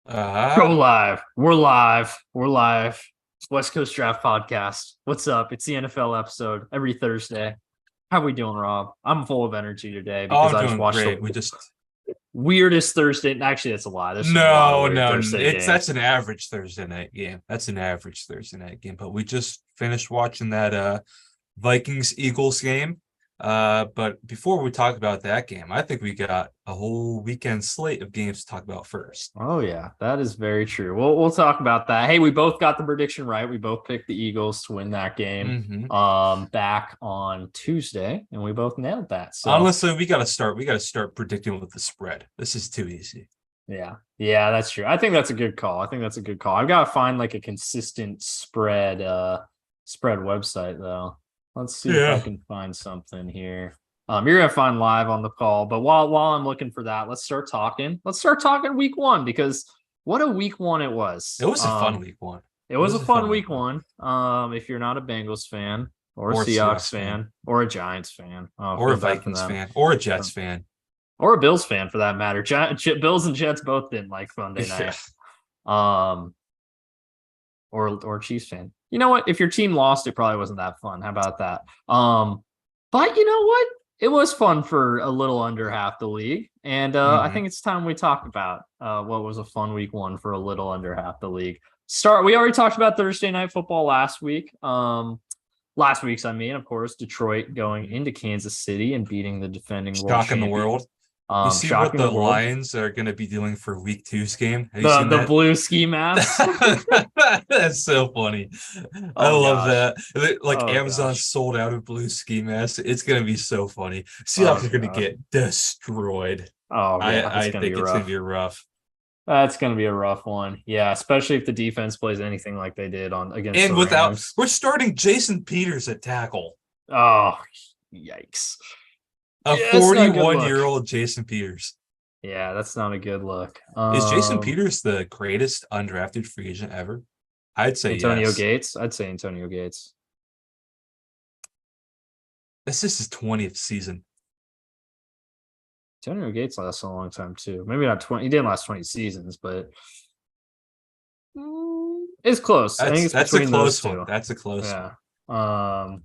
Go Uh, live. We're live. We're live. West Coast Draft Podcast. What's up? It's the NFL episode every Thursday. How we doing, Rob? I'm full of energy today oh, because I'm I just doing watched great. the We just weirdest Thursday. Actually, that's a lie. There's a lot of no, weird no, Thursday it's games. that's an average Thursday night game. That's an average Thursday night game. But we just finished watching that Vikings Eagles game. But before we talk about that game, I think we got a whole weekend slate of games to talk about first. Oh yeah, that is very true. We'll talk about that. Hey, we both got the prediction right. We both picked the Eagles to win that game Mm-hmm. back on Tuesday, and we both nailed that. So Honestly, we gotta start predicting with the spread. This is too easy. yeah, that's true. I think that's a good call. I think that's a good call. I've got to find like a consistent spread website though. Let's see if I Yeah. can find something here. You're gonna find live on the call, but while I'm looking for that, let's start talking. Let's start talking week one because what a week one it was. It was a fun week one. It It was was a a fun fun week week one. one. If you're not a Bengals fan or a Or a Seahawks Seahawks fan. fan or a Giants fan, oh, Or a feel bad for Vikings them. fan. Or a Jets fan. Or a Bills fan for that matter. Bills and Jets both didn't like Sunday Yeah. night. Um, or Chiefs fan. You know what? If your team lost, it probably wasn't that fun. How about that? But you know what? It was fun for a little under half the league, and I Mm-hmm. think it's time we talk about what was a fun week one for a little under half the league. Start. We already talked about Thursday night football last week. Last week's, I mean, of course, Detroit going into Kansas City and beating the defending world Shock in the champion. world. You see what Shocking the the world. Lions are going to be doing for week two's game? Have you The seen the that? blue ski masks. That's so funny. I Oh love gosh. that. Like Oh Amazon gosh. sold out of blue ski masks. It's going to be so funny. Oh Seahawks are going to gosh. get destroyed. Oh yeah, I that's gonna be think it's going to rough. be rough. That's gonna be a rough one. Yeah, especially if the defense plays anything like they did on against And the without, Rams. we're starting Jason Peters at tackle. Oh, yikes. A Yeah, it's not a good look. 41-year-old Jason Peters. Yeah, that's not a good look. Is Jason Peters the greatest undrafted free agent ever? I'd say Antonio yes. Gates. I'd say Antonio Gates. This is his 20th season. Antonio Gates lasted a long time too. Maybe not 20. He didn't last 20 seasons, but it's close. I think it's That's a between those close one. two. That's a close one. Yeah. Um,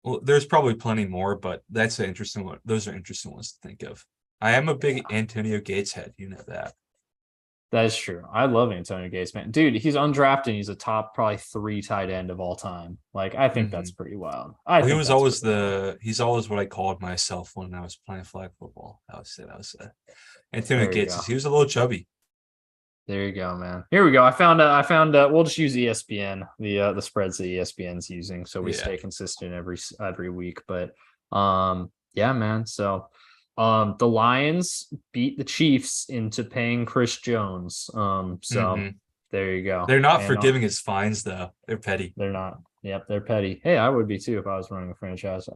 Well, there's probably plenty more, but that's an interesting one. Those are interesting ones to think of. I am a big Antonio Gates head. You know that. that is true. I love Antonio Gates, man. Dude, he's undrafted. He's a top probably 3 tight end of all time. Like, I think Hmm. that's pretty wild. I Well, think that's pretty wild. he's always what I called myself when I was playing flag football. Antonio There you Gates. go. He was a little chubby. There you go, man. Here we go. I found we'll just use ESPN, the spreads that ESPN's using, so we Yeah. stay consistent every week. But yeah, man. So the Lions beat the Chiefs into paying Chris Jones. So Hmm. there you go. They're not And forgiving his fines though. They're petty. they're not. Yep, they're petty. Hey, I would be too if I was running a franchise.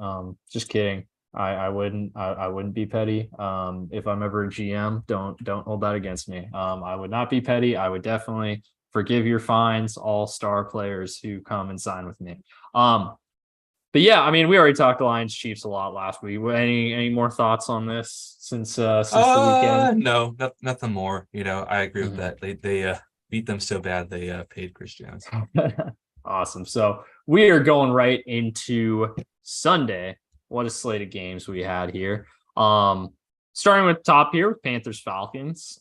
Just kidding. I wouldn't. I wouldn't be petty. If I'm ever a GM, don't hold that against me. I would not be petty. I would definitely forgive your fines, all star players who come and sign with me. But yeah, I mean, we already talked Lions Chiefs a lot last week. Any more thoughts on this since the weekend? No, nothing more. I agree with Mhm. that. They beat them so bad they paid Chris Jones. Awesome. So we are going right into Sunday. What a slate of games we had here. Starting with top here with Panthers Falcons.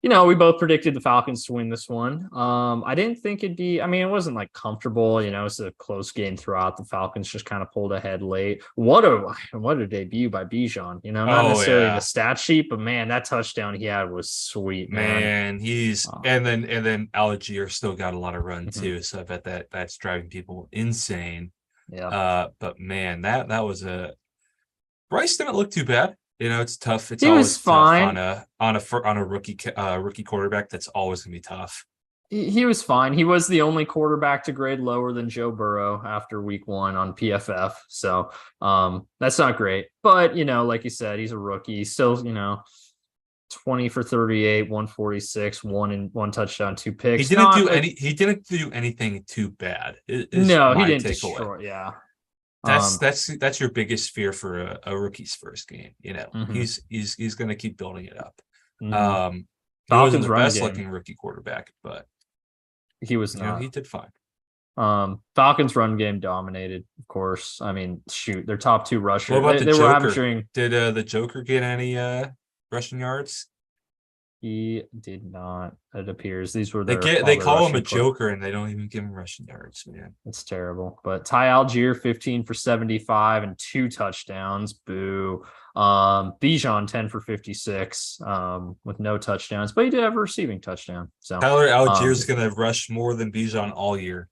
We both predicted the Falcons to win this one. I didn't think it'd be, I mean, it wasn't like comfortable, it's a close game throughout. The Falcons just kind of pulled ahead late. What a debut by Bijan, not Oh necessarily in the yeah. stat sheet, but man, that touchdown he had was sweet, man. Man, he's Um, and then Algier still got a lot of run mhm. too, so I bet that's driving people insane. Yeah. But man, that was a Bryce didn't look too bad. It's tough. It's He was always tough fine. on a rookie quarterback. That's always gonna be tough. He was fine. He was the only quarterback to grade lower than Joe Burrow after week one on PFF. So that's not great. But like you said, he's a rookie. He's still, 20 for 38, 146, one touchdown, two He picks. didn't Not do a anything too bad. Is no, he my didn't takeaway. destroy. Yeah. That's Um, that's that's your biggest fear for a rookie's first game. mhm, He's gonna keep building it up. mhm. Um, He wasn't Falcons the run best game. looking rookie quarterback, but He was not. he did fine. Falcons run game dominated, of course. I mean, shoot, their top two rushers. What about the They were Joker? averaging. Did the Joker get any rushing yards? He did not. It appears these were They their. they all call him rushing a Joker and they don't even give him rushing yards, man. It's terrible. But Ty Algier, 15 for 75 and 2 touchdowns. Boo. Bijan, 10 for 56 with no touchdowns, but he did have a receiving touchdown. So Tyler Allgeier's gonna rush more than Bijan all year.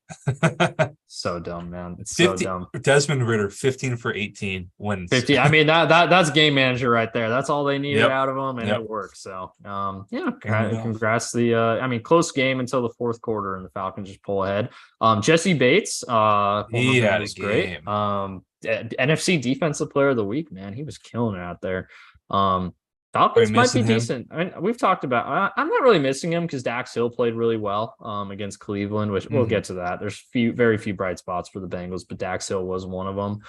So dumb, man. It's 50, so dumb. Desmond Ritter, 15 for 18 wins. 50. I mean, that's game manager right there. That's all they needed out of him, and Yep. it worked. So congrats. I mean, close game until the fourth quarter, and the Falcons just pull ahead. Jesse Bates, He had a was great. game. NFC Defensive Player of the Week, man. He was killing it out there. Falcons might be decent. I mean, we've talked about. I'm not really missing him because Dax Hill played really well against Cleveland, which we'll get to that. There's very few bright spots for the Bengals, but Dax Hill was one of them.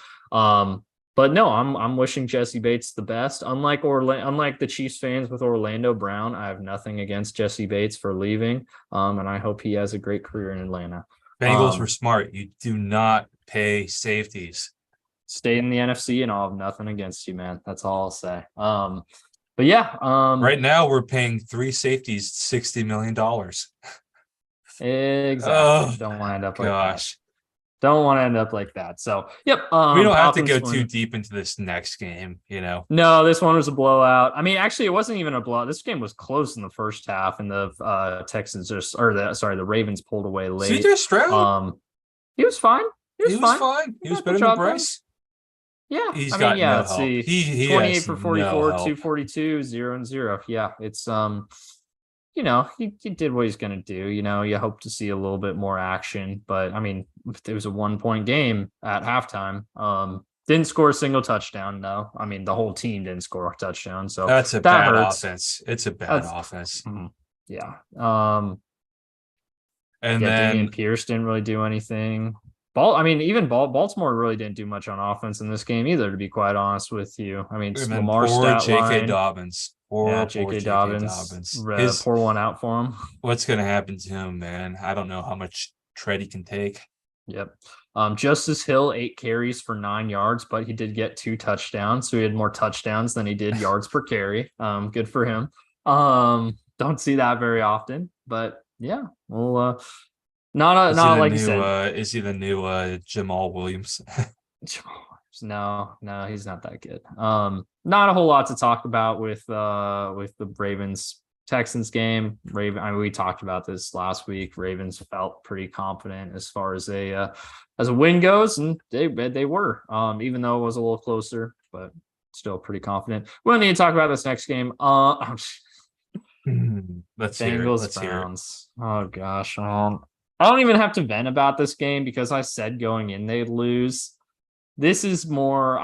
But no, I'm wishing Jesse Bates the best. Unlike the Chiefs fans with Orlando Brown, I have nothing against Jesse Bates for leaving, and I hope he has a great career in Atlanta. Bengals were smart. You do not pay safeties. Stay in the NFC, and I'll have nothing against you, man. That's all I'll say. But yeah, right now we're paying 3 safeties $60 million. Exactly. Oh, don't want to end up like that. Don't want to end up like that. So, yep. We don't have to go too deep into this next game, No, this one was a blowout. I mean, actually, it wasn't even a blowout. This game was close in the first half, and the the Ravens pulled away late. CJ Stroud. He was fine. He was fine. He was better than Bryce. Yeah, he's got no help. See, he 28 for 44, 242, 0 and 0. Yeah, it's he did what he's gonna do. You hope to see a little bit more action, but I mean, it was a 1-point game at halftime. Didn't score a single touchdown, though. I mean, the whole team didn't score a touchdown, so that's a bad offense. It's a bad offense. Yeah. And then Damian Pierce didn't really do anything. Baltimore really didn't do much on offense in this game either, to be quite honest with you. I mean, Lamar's stat line. Dobbins. J.K. Dobbins. Pour one out for him. What's going to happen to him, man? I don't know how much tread he can take. Yep. Justice Hill, 8 carries for 9 yards, but he did get 2 touchdowns. So he had more touchdowns than he did yards per carry. Good for him. Don't see that very often, but yeah, well, not like you said. Is he the new Jamal Williams? No, he's not that good. Not a whole lot to talk about with the Ravens Texans game. We talked about this last week. Ravens felt pretty confident as far as a win goes, and they were, even though it was a little closer, but still pretty confident. We don't need to talk about this next game. Bengals Browns. Oh gosh, I don't even have to vent about this game because I said going in they'd lose. This is more.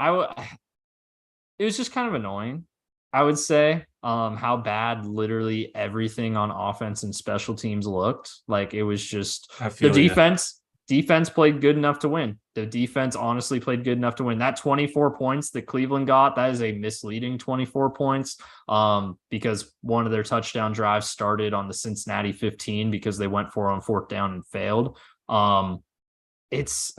It was just kind of annoying, I would say, how bad literally everything on offense and special teams looked. Like it was just the defense. Defense played good enough to win. The defense honestly played good enough to win. That 24 points that Cleveland got, that is a misleading 24 points because one of their touchdown drives started on the Cincinnati 15 because they went for on 4th down and failed. It's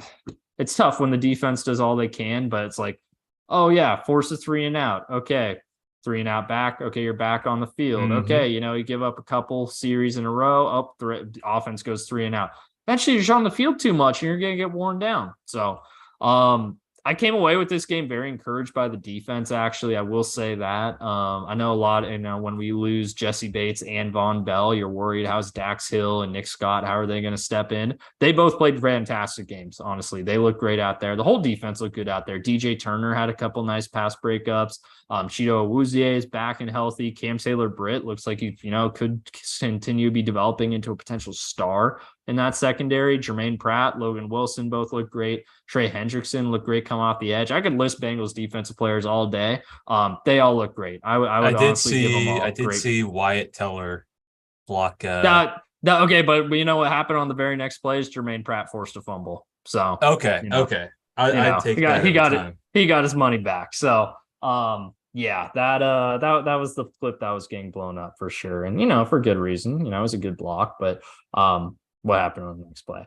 tough when the defense does all they can, but it's like, oh yeah, force a 3 and out. Okay. 3 and out back. Okay. You're back on the field. Okay. You give up a couple series in a row. The offense goes 3 and out. Eventually you're on the field too much and you're going to get worn down. So I came away with this game very encouraged by the defense. Actually, I will say that. I know a lot, when we lose Jesse Bates and Von Bell, you're worried how's Dax Hill and Nick Scott, how are they going to step in? They both played fantastic games. Honestly, they look great out there. The whole defense looked good out there. DJ Turner had a couple nice pass breakups. Chido Awuzie is back and healthy. Cam Taylor-Britt looks like he, could continue to be developing into a potential star in that secondary. Jermaine Pratt, Logan Wilson both look great. Trey Hendrickson looked great coming off the edge. I could list Bengals defensive players all day. They all look great. I did see Wyatt Teller block. Okay, but you know what happened on the very next play is Jermaine Pratt forced a fumble. So okay. I'd take that. He got his money back. So Yeah, that was the flip that was getting blown up for sure. And for good reason. It was a good block, but what happened on the next play?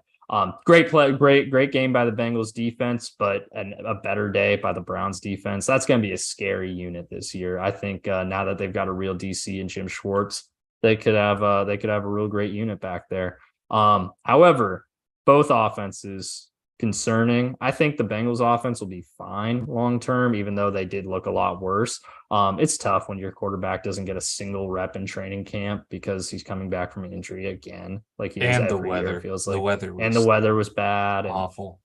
Great play, great game by the Bengals defense, but a better day by the Browns defense. That's going to be a scary unit this year. I think now that they've got a real DC and Jim Schwartz, they could have a real great unit back there. However, both offenses concerning. I think the Bengals offense will be fine long term, even though they did look a lot worse. It's tough when your quarterback doesn't get a single rep in training camp because he's coming back from an injury again, like he is And the every year, it weather. feels The like. weather And the was weather was bad, and awful.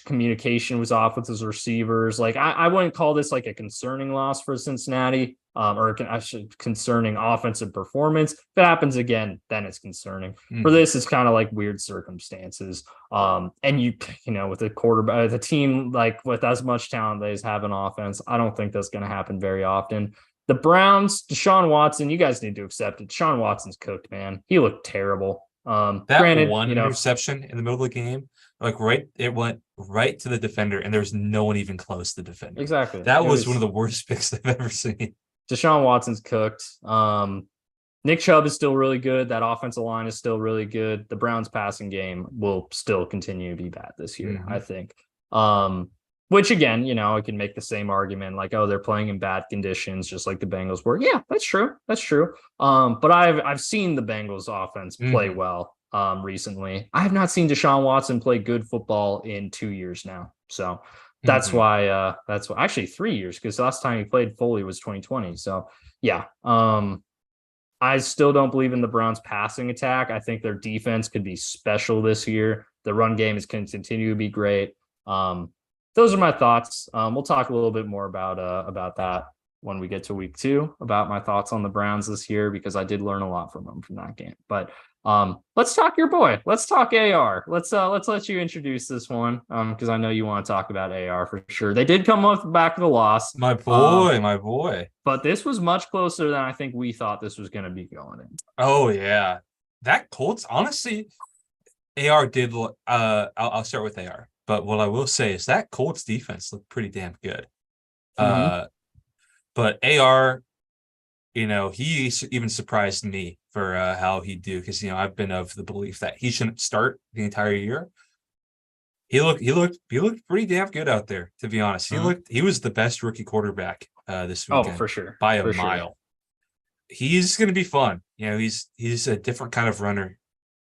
communication was off with his receivers. Like I wouldn't call this like a concerning loss for Cincinnati, or concerning offensive performance. If it happens again, then it's concerning. For this, it's kind of like weird circumstances. And with a quarterback, with a team like with as much talent they have an offense, I don't think that's going to happen very often. The Browns, Deshaun Watson, you guys need to accept it. Deshaun Watson's cooked, man. He looked terrible. That Granted, one interception in the middle of the game, it went right to the defender, and there was no one even close to the defender. exactly. That was one of the worst picks I've ever seen. Deshaun Watson's cooked. Nick Chubb is still really good. That offensive line is still really good. The Browns passing game will still continue to be bad this year, I think. Which again, I can make the same argument like, oh, they're playing in bad conditions, just like the Bengals were. Yeah, that's true. That's true. But I've seen the Bengals offense play well recently. I have not seen Deshaun Watson play good football in 2 years now. So that's why actually 3 years, because the last time he played fully was 2020. So yeah. I still don't believe in the Browns passing attack. I think their defense could be special this year. The run game is going to continue to be great. Those are my thoughts. We'll talk a little bit more about that when we get to week 2, about my thoughts on the Browns this year, because I did learn a lot from them from that game. But let's talk your boy. Let's talk AR. Let's let you introduce this one, because I know you want to talk about AR for sure. They did come off the back of the loss. My boy. But this was much closer than I think we thought this was going to be going in. Oh yeah, that Colts, honestly, AR did. I'll start with AR. But what I will say is that Colts defense looked pretty damn good. But AR, he even surprised me for how he do, because I've been of the belief that he shouldn't start the entire year. He looked pretty damn good out there, to be honest. He was the best rookie quarterback this weekend. Oh, for sure. By a mile. He's going to be fun. He's a different kind of runner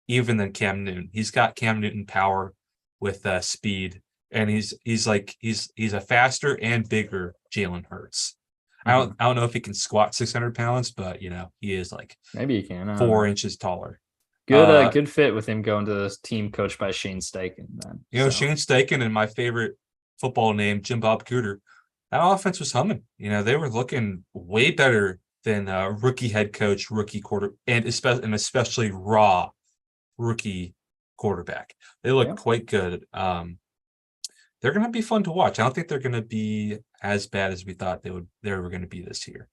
even than Cam Newton. He's got Cam Newton power with speed, and he's a faster and bigger Jalen Hurts. I don't know if he can squat 600 pounds, but he is like maybe he can 4 inches taller. Good fit with him going to this team coached by Shane Steichen. Then Shane Steichen and my favorite football name, Jim Bob Cooter. That offense was humming. They were looking way better than rookie head coach, rookie quarter, and especially raw rookie quarterback. They look quite good. They're going to be fun to watch. I don't think they're going to be as bad as we thought they were going to be this year.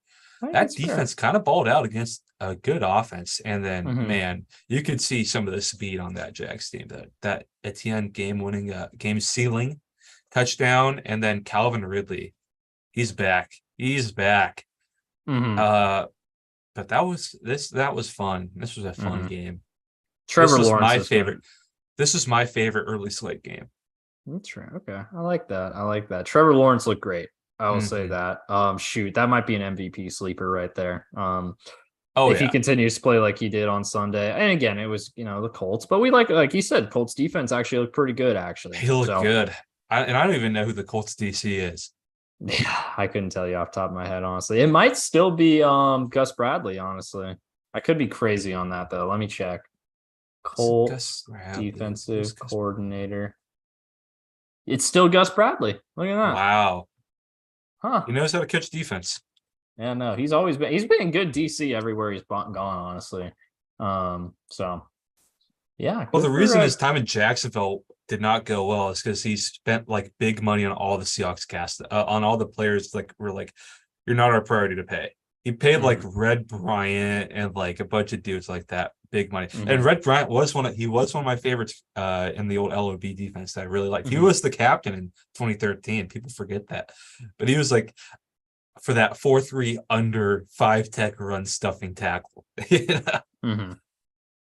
That defense kind of balled out against a good offense, and then man, you could see some of the speed on that Jags team. That Etienne game-winning, game-sealing touchdown, and then Calvin Ridley, he's back. But that was fun. This was a fun game. Trevor Lawrence, my favorite. This is my favorite early slate game. That's right. Okay. I like that. Trevor Lawrence looked great. I will say that. Shoot, that might be an MVP sleeper right there. If he continues to play like he did on Sunday. And again, it was, the Colts, but we like you said, Colts defense actually looked pretty good, actually. He looked good. I don't even know who the Colts DC is. Yeah, I couldn't tell you off the top of my head, honestly. It might still be Gus Bradley, honestly. I could be crazy on that, though. Let me check. Colts defensive coordinator. It's still Gus Bradley. Look at that. Wow. Huh. He knows how to catch defense. Yeah, no, he's been good DC everywhere he's gone, honestly. So yeah. Well, the reason his time in Jacksonville did not go well is because he spent like big money on all the Seahawks cast, on all the players were like, you're not our priority to pay. He paid like Red Bryant and like a bunch of dudes like that, big money. And Red Bryant was one of my favorites in the old LOB defense that I really liked. He was the captain in 2013. People forget that, but he was like, for that 4-3 under 5 tech run stuffing tackle. Mm-hmm.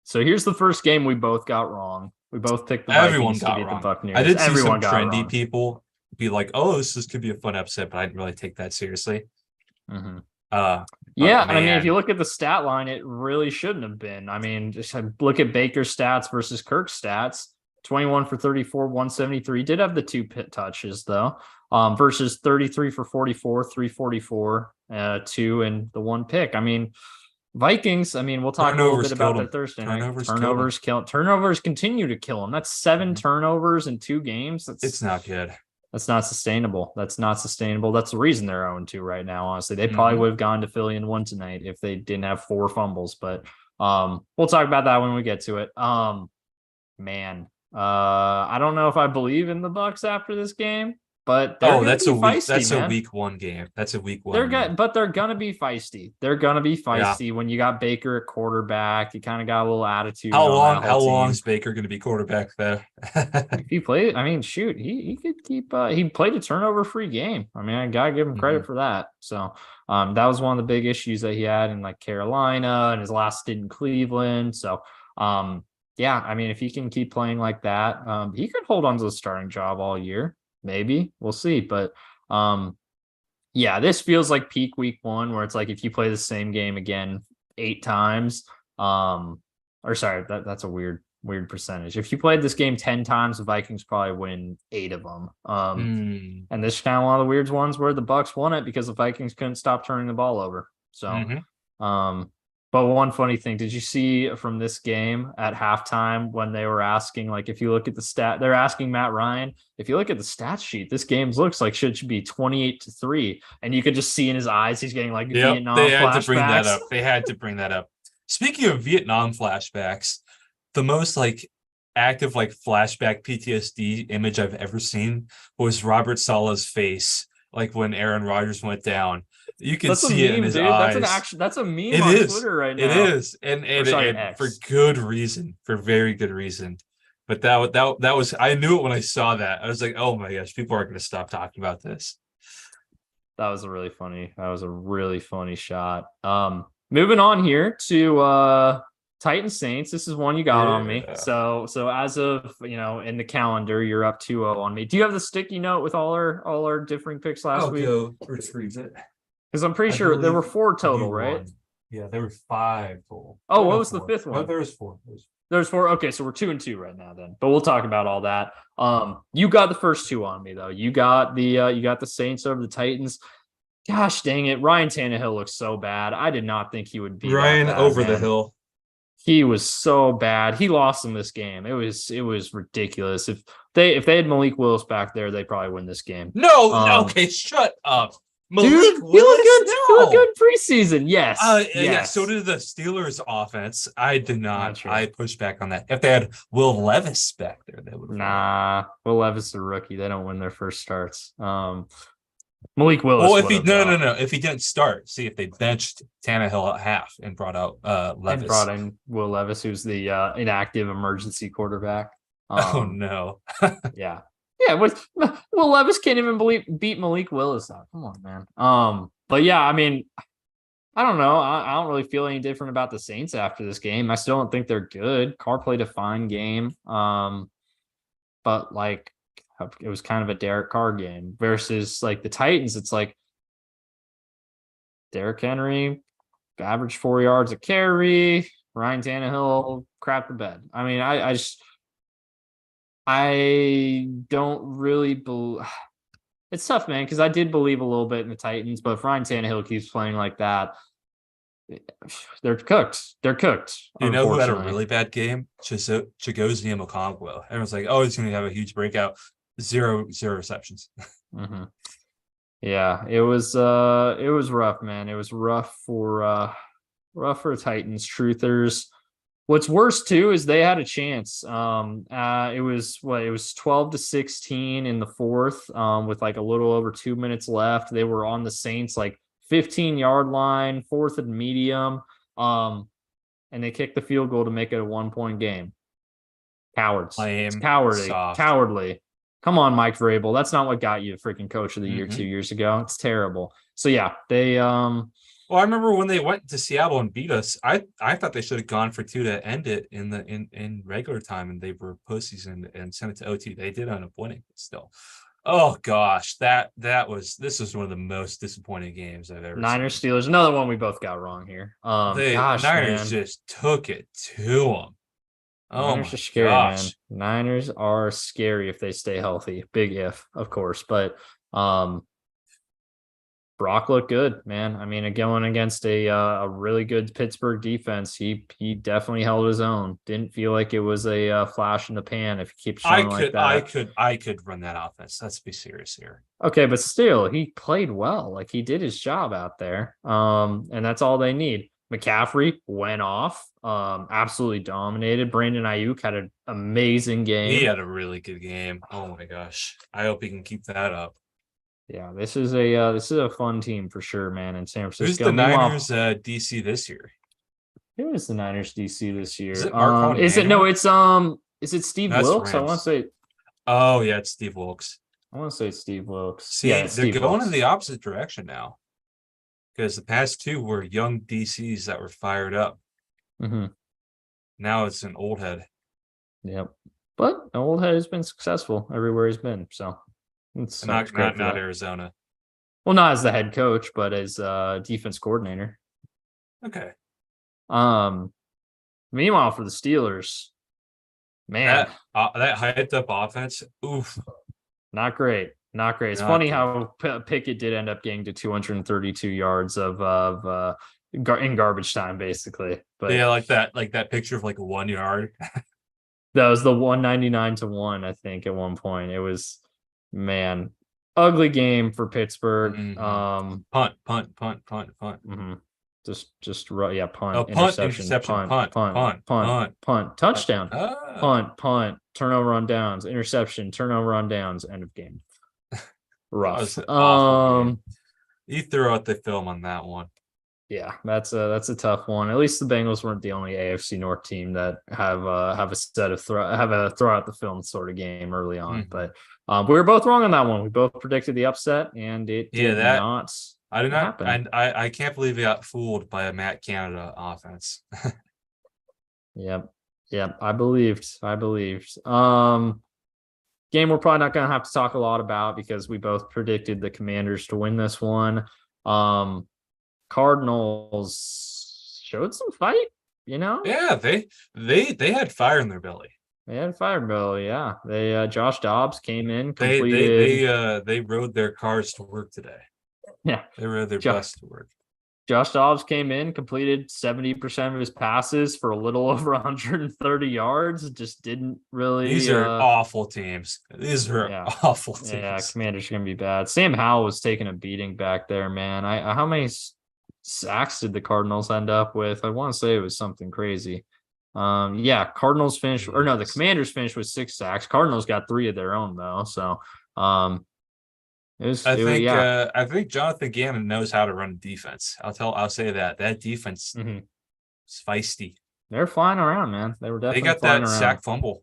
So here's the first game we both got wrong. We both picked the Everyone Vikings to got beat the wrong. Buccaneers. I did see Everyone some got trendy wrong. people be like, "Oh, this could be a fun upset," but I didn't really take that seriously. Mm-hmm. Uh, Yeah, but I mean, if you man, look at the stat line, it really shouldn't have been. I mean, just look at Baker's stats versus Kirk's stats. 21 for 34, 173. Did have the 2 pit touches though. Versus 33 for 44, 344, 2 and the 1 pick. I mean, Vikings, I mean, we'll talk a little bit turnovers about killed that him. Thursday night. Turnovers killed him. Turnovers continue to kill them. That's 7 Mhm. turnovers in 2 games. It's not good. That's not sustainable. That's not sustainable. That's the reason they're 0-2 right now. Honestly, they probably Mhm. would have gone to Philly and won tonight if they didn't have 4 fumbles. But we'll talk about that when we get to it. Man, I don't know if I believe in the Bucks after this game, but they're Oh, gonna that's be a week. feisty, That's a man. week 1 game. That's a week 1 game. But they're gonna be feisty. They're gonna be Yeah. feisty when you got Baker at quarterback. You kind of got a little attitude How on long? that How whole long team. is Baker going to be quarterback there? If he played, I mean, shoot, he could keep. He played a turnover-free game. I mean, I gotta give him credit for that. So, that was one of the big issues that he had in like Carolina and his last stint in Cleveland. So, yeah, I mean, if he can keep playing like that, he could hold on to the starting job all year. Maybe we'll see, but yeah, this feels like peak week 1, where it's like if you play the same game again 8 times, or sorry, that's a weird percentage. If you played this game 10 times, the Vikings probably win 8 of them. And this is kind of one of the weird ones where the Bucks won it because the Vikings couldn't stop turning the ball over. So, but one funny thing, did you see from this game at halftime when they were asking, like, if you look at the they're asking Matt Ryan, if you look at the stat sheet, this game looks like should be 28-3. And you could just see in his eyes, he's getting like Vietnam They had flashbacks. to bring that up. They had to bring that up. Speaking of Vietnam flashbacks, the most like active like flashback PTSD image I've ever seen was Robert Sala's face, like when Aaron Rodgers went down. You can That's a see it in meme, his dude. eyes. That's a meme It on is. Twitter right It now. is, and Or sorry, and for X. good reason, for very good reason. But that was, I knew it when I saw that. I was like, oh my gosh, people aren't going to stop talking about this. That was a really funny shot. Moving on here to Titan Saints. This is one you got on me. Yeah. So as of, in the calendar, you're up 2-0 on me. Do you have the sticky note with all our differing picks last week? Go retrieve it. Because I'm pretty sure there were 4 total, right? Yeah, there were 5 total. Oh, what was the 5th one? No, there was 4. There's 4. Okay, so we're 2-2 right now then. But we'll talk about all that. You got the first 2 on me though. You got the Saints over the Titans. Gosh dang it. Ryan Tannehill looks so bad. I did not think he would be Ryan that bad, over man. the hill. He was so bad. He lost in this game. It was ridiculous. If they had Malik Willis back there, they probably win this game. No, okay, shut up. Malik dude, Willis? he looked good. No. He looked good preseason. Yes. Yeah, so did the Steelers offense. I did not. true. I pushed back on that. If they had Will Levis back there, they would have. Nah, Will Levis is a rookie. They don't win their first starts. Malik Willis. Well, if he no. If he didn't start, see if they benched Tannehill at half and brought out Levis. And brought in Will Levis, who's the inactive emergency quarterback. Oh no. Yeah. Yeah, Will Levis can't even beat Malik Willis out. Come on, man. But yeah, I mean, I don't know. I don't really feel any different about the Saints after this game. I still don't think they're good. Carr played a fine game. But like it was kind of a Derek Carr game versus like the Titans. It's like Derrick Henry averaged 4 yards a carry. Ryan Tannehill crap the bed. I mean, I don't really believe. It's tough, man, because I did believe a little bit in the Titans, but if Ryan Tannehill keeps playing like that, they're cooked. They're cooked. You know who had a really bad game? Chigozie Okonkwo. Everyone's like, oh, he's going to have a huge breakout. Zero receptions. Mm-hmm. Yeah, it was rough, man. It was rough for Titans truthers. What's worse too is they had a chance. It was 12-16 in the 4th, with like a little over 2 minutes left. They were on the Saints like 15-yard line, 4th and medium. And they kicked the field goal to make it a 1-point game. Cowards. It's cowardly. Soft. Cowardly. Come on, Mike Vrabel. That's not what got you freaking coach of the year 2 years ago. It's terrible. So yeah, they Well, I remember when they went to Seattle and beat us. I thought they should have gone for two to end it in regular time, and they were pussies and sent it to OT. They did end up winning, but still. Oh gosh, this was one of the most disappointing games I've ever Niners seen. Steelers, another one we both got wrong here. The Gosh, Niners man. just took it to them. Oh Niners my are scary, man. gosh. Niners are scary if they stay healthy. Big if, of course. But Brock looked good, man. I mean, going against a really good Pittsburgh defense, he definitely held his own. Didn't feel like it was a flash in the pan if he keeps showing like that. I could run that offense. Let's be serious here. Okay, but still, he played well. Like he did his job out there. And that's all they need. McCaffrey went off, absolutely dominated. Brandon Ayuk had an amazing game. He had a really good game. Oh my gosh. I hope he can keep that up. Yeah, this is a fun team for sure, man. In San Francisco. Who's the Niners DC this year? Who is the Niners DC this year? Is it Marquand is it Manuel? no? Is it Steve That's Wilkes? I Rams. want to say. Oh yeah, it's Steve Wilkes. I want to say Steve Wilkes. See, yeah, they're Steve going Wilkes. in the opposite direction now. Because the past two were young DCs that were fired up. Mm-hmm. Now it's an old head. Yep. But old head has been successful everywhere he's been. So it's not Arizona. Well, not as the head coach, but as defense coordinator. Okay. Meanwhile, for the Steelers, man, that hyped up offense, oof, not great. Not great. It's funny how Pickett did end up getting to 232 yards of in garbage time, basically. But yeah, like that picture of like 1 yard. That was the 199-1, I think, at one point. It was, man, ugly game for Pittsburgh. Mm-hmm. Punt. Mm-hmm. Yeah, punt, oh, interception, punt, touchdown, punt, turnover on downs, interception, turnover on downs, end of game. Rough. You threw out the film on that one. Yeah, that's a tough one. At least the Bengals weren't the only AFC North team that have a set of throw out the film sort of game early on. But we were both wrong on that one. We both predicted the upset, and it did not. I did not happen. And I can't believe we got fooled by a Matt Canada offense. Yep. I believed. Game we're probably not going to have to talk a lot about because we both predicted the Commanders to win this one. Cardinals showed some fight, Yeah, they had fire in their belly. They had fire belly, yeah. They Josh Dobbs came in, completed. They rode their cars to work today. Yeah, they rode their bus to work. Josh Dobbs came in, completed 70% of his passes for a little over 130 yards. Just didn't really. These are awful teams. Awful teams. Yeah, Commanders are gonna be bad. Sam Howell was taking a beating back there, man. How many sacks did the Cardinals end up with? I want to say it was something crazy. Cardinals finished, the Commanders finished with 6 sacks. Cardinals got 3 of their own though. So, I think Jonathan Gannon knows how to run defense. I'll say that defense is feisty. They're flying around, man. They were definitely. They got that sack fumble.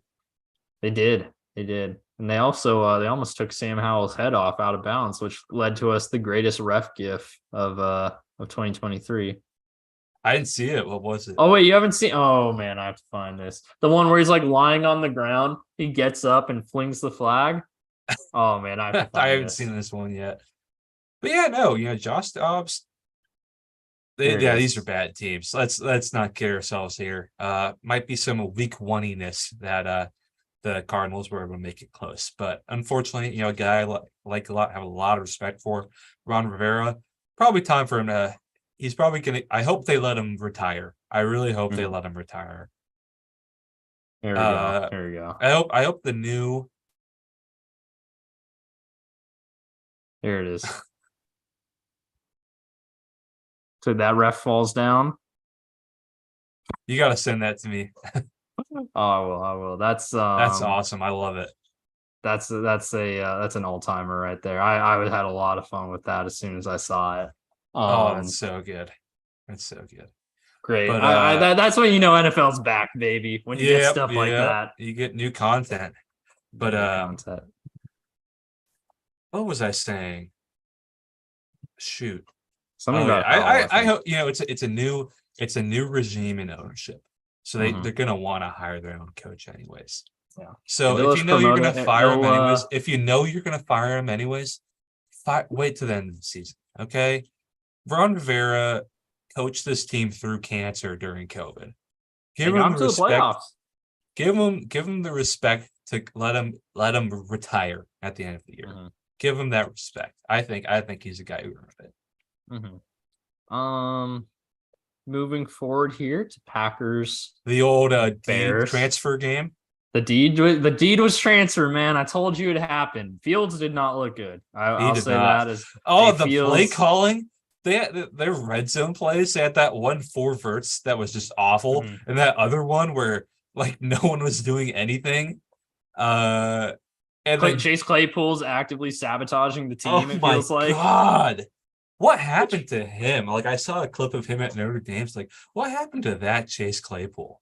They did, and they also they almost took Sam Howell's head off out of bounds, which led to us the greatest ref gif of 2023. I didn't see it. What was it? Oh wait, you haven't seen? Oh man, I have to find this. The one where he's like lying on the ground. He gets up and flings the flag. Oh man, I haven't seen this one yet. But yeah, no, Josh Dobbs. These are bad teams. Let's not kid ourselves here. Might be some week one-iness that the Cardinals were able to make it close, but unfortunately, a guy have a lot of respect for, Ron Rivera. Probably time for him to. He's probably gonna. I hope they let him retire. I really hope they let him retire. There we go. There we go. I hope the new. Here it is. So that ref falls down. You got to send that to me. I will. That's awesome. I love it. That's an all-timer right there. I had a lot of fun with that as soon as I saw it. That's so good. That's so good. Great. But, that's when NFL's back, baby. When you get stuff like that, you get new content. But what was I saying? Shoot. Something Oh yeah, about Howell, I I think. hope it's a new regime in ownership, so they're gonna want to hire their own coach anyways. Yeah. So if They'll you just know you're promote gonna it. fire him They'll anyways, wait to the end of the season. Okay, Ron Rivera coached this team through cancer during COVID. they Give got him him the to the respect. playoffs. Give him the respect to let him retire at the end of the year. Give him that respect. I think he's a guy who earned it. Moving forward here to Packers The old deed Bears. transfer game. The deed was transfer, man. I told you it happened. Fields did not look good. He I'll did say not. that as The play calling. They had their red zone plays. They had that 1-4 verts that was just awful, and that other one where like no one was doing anything. And then Chase Claypool's actively sabotaging the team. It my feels like. God, what happened to him? Like I saw a clip of him at Notre Dame. It's like, what happened to that Chase Claypool?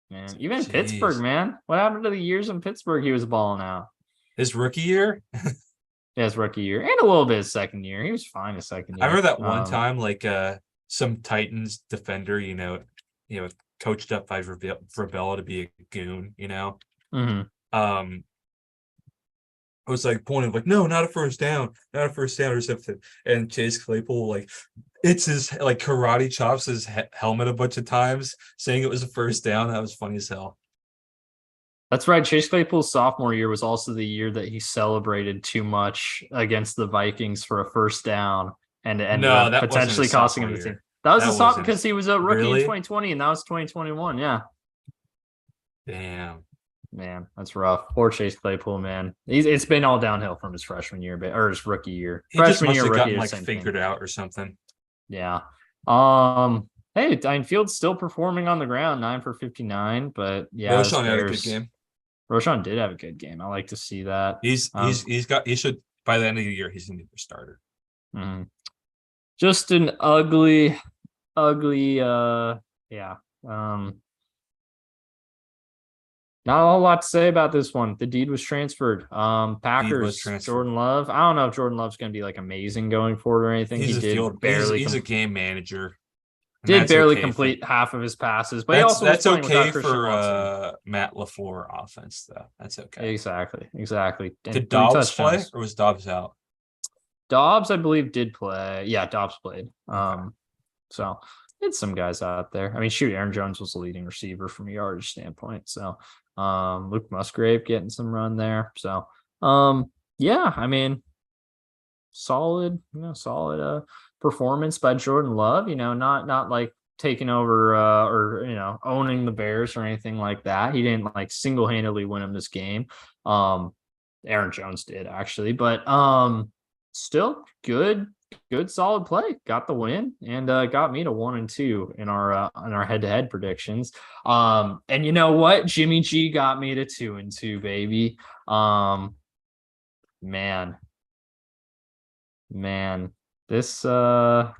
Man, even Jeez. Pittsburgh, man. What happened to the years in Pittsburgh he was balling out? His rookie year? Yeah, his rookie year. And a little bit his second year. He was fine his second year. I remember that one time, like some Titans defender, coached up by Vrabel to be a goon, I was like pointing like, no, not a first down or something. And Chase Claypool, like, it's his like karate chops his helmet a bunch of times, saying it was a first down. That was funny as hell. That's right. Chase Claypool's sophomore year was also the year that he celebrated too much against the Vikings for a first down and ended up potentially costing him the team. That was a sophomore because he was a rookie in 2020 and that was 2021. Yeah. Damn. Man, that's rough. Poor Chase Claypool, man. It's been all downhill from his freshman year, or his rookie year. He freshman just must have gotten like figured out or something. Yeah. Hey, Fields still performing on the ground, 9 for 59, but yeah, Roschon had a good game. Roschon did have a good game. I like to see that. He should by the end of the year he's gonna be a starter. Just an ugly, not a whole lot to say about this one. The deed was transferred. Packers, Jordan Love. I don't know if Jordan Love's going to be like amazing going forward or anything. He's a game manager. Did barely complete half of his passes, but that's okay for Matt LaFleur offense, though. That's okay. Exactly. And did Dobbs play or was Dobbs out? Dobbs, I believe, did play. Yeah, Dobbs played. So it's some guys out there. I mean, shoot, Aaron Jones was the leading receiver from a yardage standpoint. So Luke Musgrave getting some run there. So yeah, I mean, solid performance by Jordan Love, not like taking over or owning the Bears or anything like that. He didn't like single-handedly win him this game. Aaron Jones did actually, but still good solid play. Got the win and got me to 1-2 in our head-to-head predictions. And you know what? Jimmy G got me to 2-2, baby. Man, this well,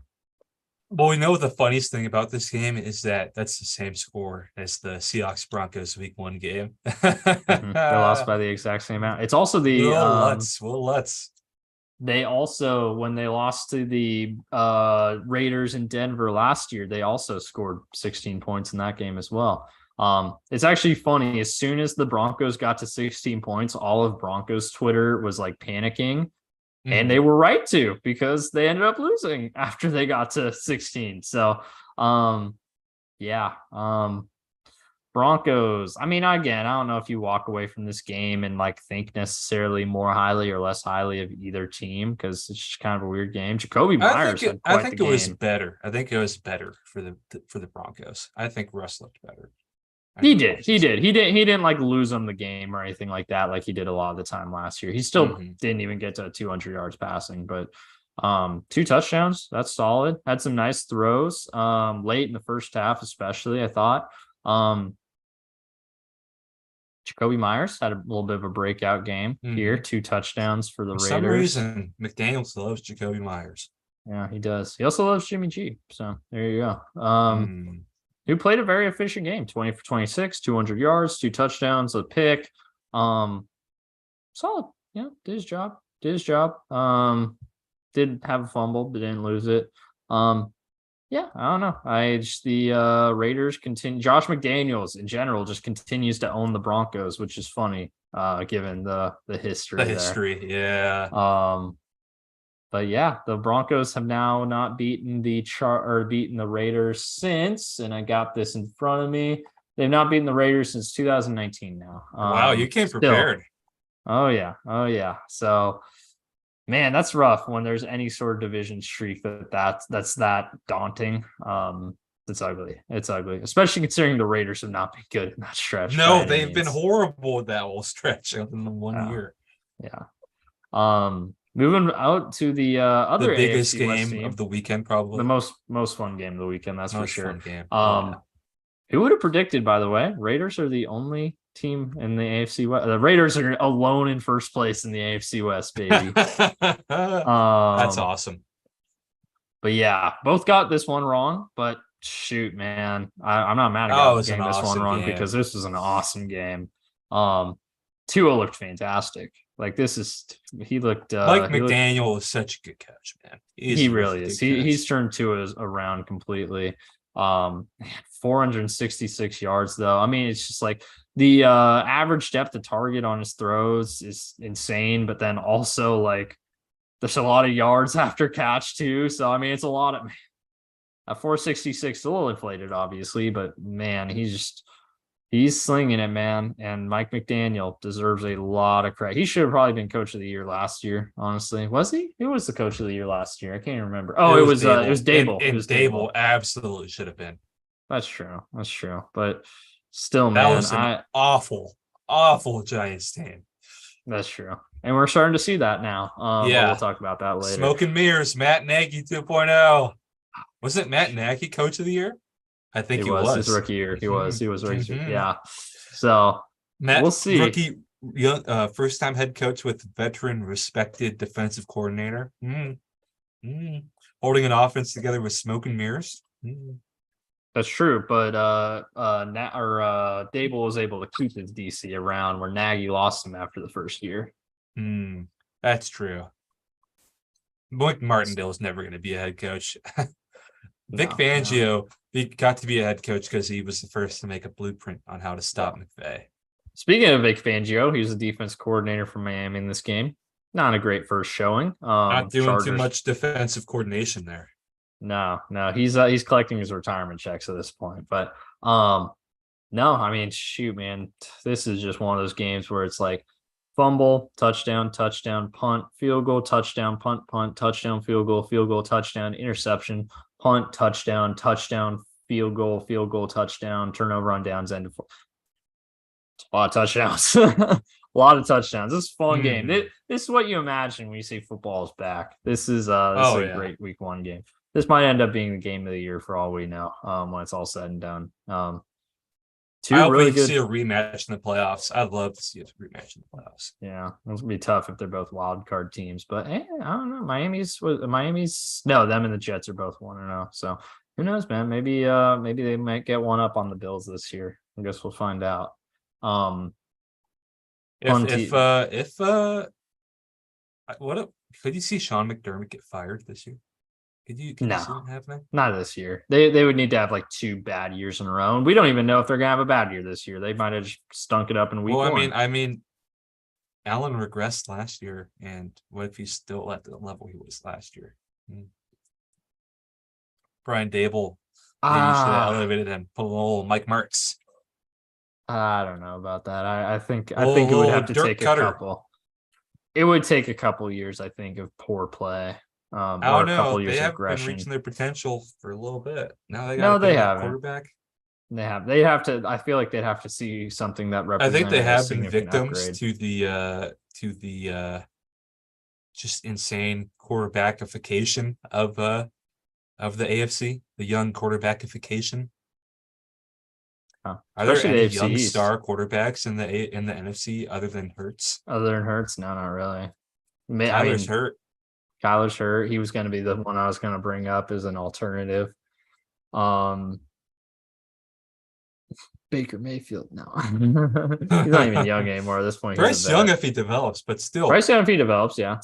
we know the funniest thing about this game is that that's the same score as the Seahawks Broncos week 1 game. They lost by the exact same amount. It's also the let's. They also, when they lost to the Raiders in Denver last year, they also scored 16 points in that game as well. It's actually funny. As soon as the Broncos got to 16 points, all of Broncos Twitter was like panicking. And they were right to, because they ended up losing after they got to 16. So, Broncos. I mean, again, I don't know if you walk away from this game and like think necessarily more highly or less highly of either team because it's just kind of a weird game. Jacoby Myers. I think it was better. I think it was better for the Broncos. I think Russ looked better. He didn't like lose them the game or anything like that, like he did a lot of the time last year. He still didn't even get to 200 yards passing, but 2 touchdowns, that's solid. Had some nice throws late in the first half, especially, I thought. Jacoby Myers had a little bit of a breakout game here. 2 touchdowns for the Raiders. For some reason, McDaniels loves Jacoby Myers. Yeah, he does. He also loves Jimmy G. So there you go. Who played a very efficient game, 20 for 26, 200 yards, 2 touchdowns, a pick. Solid. Yeah, did his job. did his job. Did have a fumble, but didn't lose it. Yeah, I don't know. I just the Raiders continue. Josh McDaniels in general just continues to own the Broncos, which is funny, given the The history there. history, yeah. But yeah, the Broncos have now not beaten beaten the Raiders since, and I got this in front of me. They've not beaten the Raiders since 2019 now. Wow, you came Still. prepared. Oh yeah. Oh yeah. So man, that's rough when there's any sort of division streak that's that daunting. It's ugly. It's ugly, especially considering the Raiders have not been good in that stretch by No, any they've been means. horrible that whole stretch in the one Yeah. year. Yeah. Moving out to the The other biggest AFC West game of team, the weekend, the probably. most fun game of the weekend, that's for Most sure. fun game. Oh yeah. Who would have predicted, by the way? Raiders are the only team in the AFC West. The Raiders are alone in first place in the AFC West, baby. That's Um, awesome. but yeah, both got this one wrong. But shoot, man, I'm not mad Oh, it at was an getting this one awesome wrong game. because this was an awesome game. Um, Tua looked fantastic. Like this is Mike he looked McDaniel is such a good coach, man. He's he a really really is. good He's coach. turned Tua around completely. 466 yards though. I mean, it's just like the average depth of target on his throws is insane, but then also like there's a lot of yards after catch too. So I mean, it's a lot of a 466 a little inflated, obviously, but man, he's slinging it, man. And Mike McDaniel deserves a lot of credit. He should have probably been coach of the year last year, honestly. Was he? Who was the coach of the year last year? I can't remember. Oh, It it was was Dable. Dable. It And was Dable. Dable absolutely should have been. That's true. That's true. But still, That man, was an I awful, awful Giants team. that's true. And we're starting to see that now. But we'll Yeah. talk about that later. Smoke and mirrors, Matt Nagy 2.0. Wasn't Matt Nagy coach of the year? I think He he was his was. rookie year. He was rookie. Mhm. Yeah. So we'll Matt, see. rookie, young, first time head coach with veteran, respected defensive coordinator. Holding an offense together with smoke and mirrors. That's true, but Dable was able to keep his DC around where Nagy lost him after the first year. That's true. Mike Martindale is never going to be a head coach. Vic Fangio he got to be a head coach because he was the first to make a blueprint on how to stop McVay. Speaking of Vic Fangio, he was the defense coordinator for Miami in this game. Not a great first showing. Not doing Chargers, too much defensive coordination there. No, he's collecting his retirement checks at this point. But no, I mean, shoot, man, this is just one of those games where it's like fumble, touchdown, touchdown, punt, field goal, touchdown, punt, punt, touchdown, field goal, touchdown, interception, punt, touchdown, touchdown, field goal, touchdown, turnover on downs, end of a lot of touchdowns. A lot of touchdowns. This is a fun game. This is what you imagine when you say football is back. This is a great week one game. This might end up being the game of the year for all we know, when it's all said and done. I hope really we good. see a rematch in the playoffs. I'd love to see a rematch in the playoffs. Yeah, it's gonna be tough if they're both wild card teams. But I don't know. Miami's no, them and the Jets are both 1-0. So who knows, man? Maybe they might get one up on the Bills this year. I guess we'll find out. Could you see Sean McDermott get fired this year? Could you see that happening? Not this year. They would need to have like 2 bad years in a row. And we don't even know if they're gonna have a bad year this year. They might have just stunk it up in week one. I mean, Allen regressed last year, and what if he's still at the level he was last year? Brian Dable, maybe you should have elevated him. Put a little Mike Mertz. I don't know about that. I think it would have to take a couple. It would take a couple years, I think, of poor play. I don't know. A couple years they of have aggression. been reaching their potential for a little bit. Now they got a quarterback. They have to. I feel like they'd have to see something that represents. I think they have been victims to the just insane quarterbackification of the AFC, the young quarterbackification. Are there any young star quarterbacks in the NFC other than Hurts? Other than Hurts, no, not really. Kyler's hurt. Kyler's hurt. He was going to be the one I was going to bring up as an alternative. Baker Mayfield. No, he's not even young anymore at this point. He's a Bryce Young vet. if he develops, but still, Bryce Young, if he develops, yeah,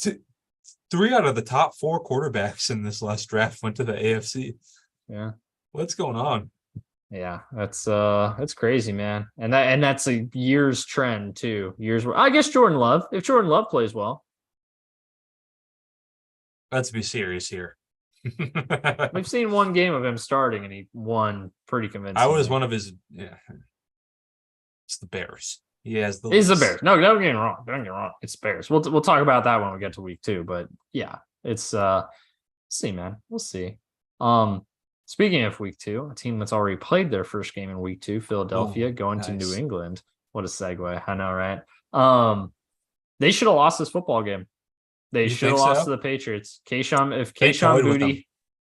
three out of the top four quarterbacks in this last draft went to the AFC. yeah, What's going on? yeah. That's crazy, man. And that's a year's trend too. Years where I guess Jordan Love, if Jordan Love plays well, Let's be serious here. we've seen one game of him starting and he won pretty I was convincingly. one of his. Yeah, it's the Bears. He has the. It's the least. Bears. No, don't get me wrong. Don't get me wrong. It's Bears. We'll talk about that when we get to week 2. But yeah, it's see, man. We'll see. Speaking of week 2, a team that's already played their first game in week 2, Philadelphia, Oh, going to New nice. England. What a segue. I know, right? They should have lost this football game. They You should have think lost to so? the Patriots. If They toyed with them.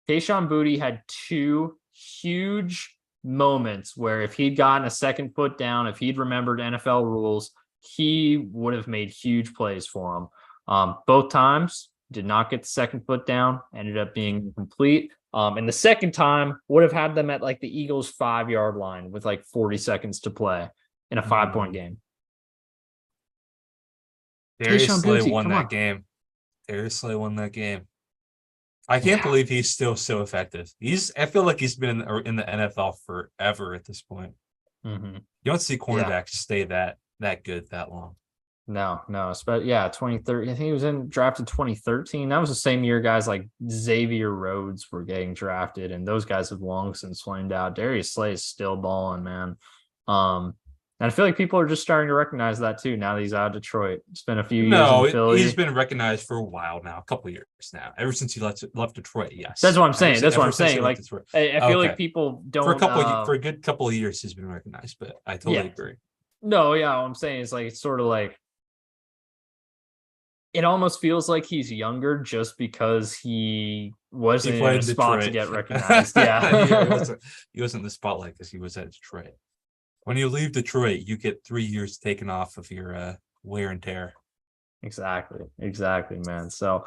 Kayshon Boutte had 2 huge moments where if he'd gotten a second foot down, if he'd remembered NFL rules, he would have made huge plays for him. Both times did not get the second foot down, ended up being incomplete. And the second time would have had them at like the Eagles' 5-yard line with like 40 seconds to play in a 5-point game. Darius Kayshon Slay Boutte, won come that on. game. Darius Slay won that game. I can't Yeah. believe he's still so effective. I feel like he's been in the NFL forever at this point. Mm-hmm. You don't see Yeah. cornerbacks stay that good that long. No. But yeah, 2013. I think he was drafted 2013. That was the same year guys like Xavier Rhodes were getting drafted, and those guys have long since flamed out. Darius Slay is still balling, man. And I feel like people are just starting to recognize that too now that he's out of Detroit. It's been a few years in No, he's Philly. been recognized for a while now, a couple years now. Ever since he left Detroit, That's yes. what I'm saying. That's what I'm Ever since he saying. left Like Detroit. I feel Okay. like people For don't a good couple of years he's been recognized, but I totally yeah. agree. No, yeah, what I'm saying is like it's sort of like it almost feels like he's younger just because he He wasn't in played a in spot to Detroit. get recognized. he Yeah. wasn't he wasn't in the spotlight because he was at Detroit. When you leave Detroit, you get 3 years taken off of your wear and tear. Exactly, man. So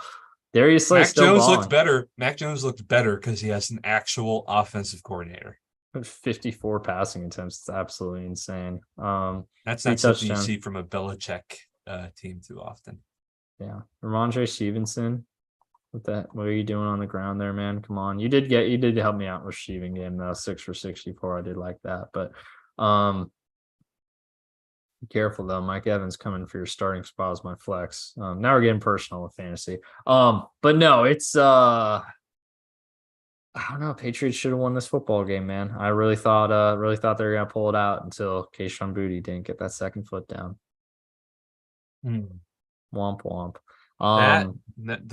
Darius Slay Mac still Jones looked balling. better. Mac Jones looked better because he has an actual offensive coordinator. 54 passing attempts. It's absolutely insane. That's 3 not something you touchdowns. see from a Belichick team too often. Yeah. Ramondre Stevenson. What are you doing on the ground there, man? Come on. You did help me out with receiving game though. 6 for 64. I did like that. But be careful though. Mike Evans coming for your starting spot as my flex. Now we're getting personal with fantasy. But no, it's I don't know. Patriots should have won this football game, man. I really thought they were gonna pull it out until Kayshon Boutte didn't get that second foot down. Womp womp.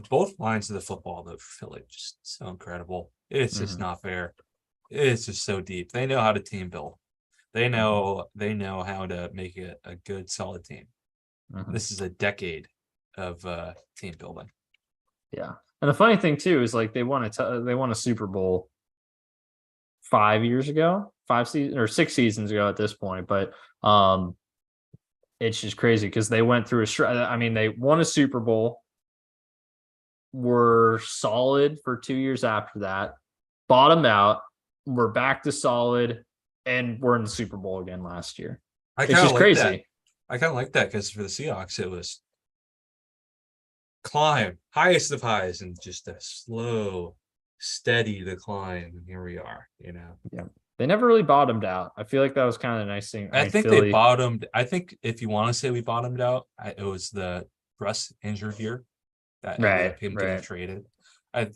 Both lines of the football though, Philly just so incredible. It's just not fair. It's just so deep. They know how to team build. They know how to make it a good solid team. This is a decade of team building. Yeah. And the funny thing too is like they won a Super Bowl 5 years ago, 6 seasons ago at this point, but it's just crazy because they went through they won a Super Bowl, were solid for 2 years after that, bottomed out, we're back to solid, and we're in the Super Bowl again last year. It's just crazy. That. I kind of like that because for the Seahawks, it was climb, highest of highs, and just a slow, steady decline. And here we are, Yeah. They never really bottomed out. I feel like that was kind of a nice thing. I think Philly, they bottomed. I think if you want to say we bottomed out, it was the Russ injured year that ended up him getting traded. I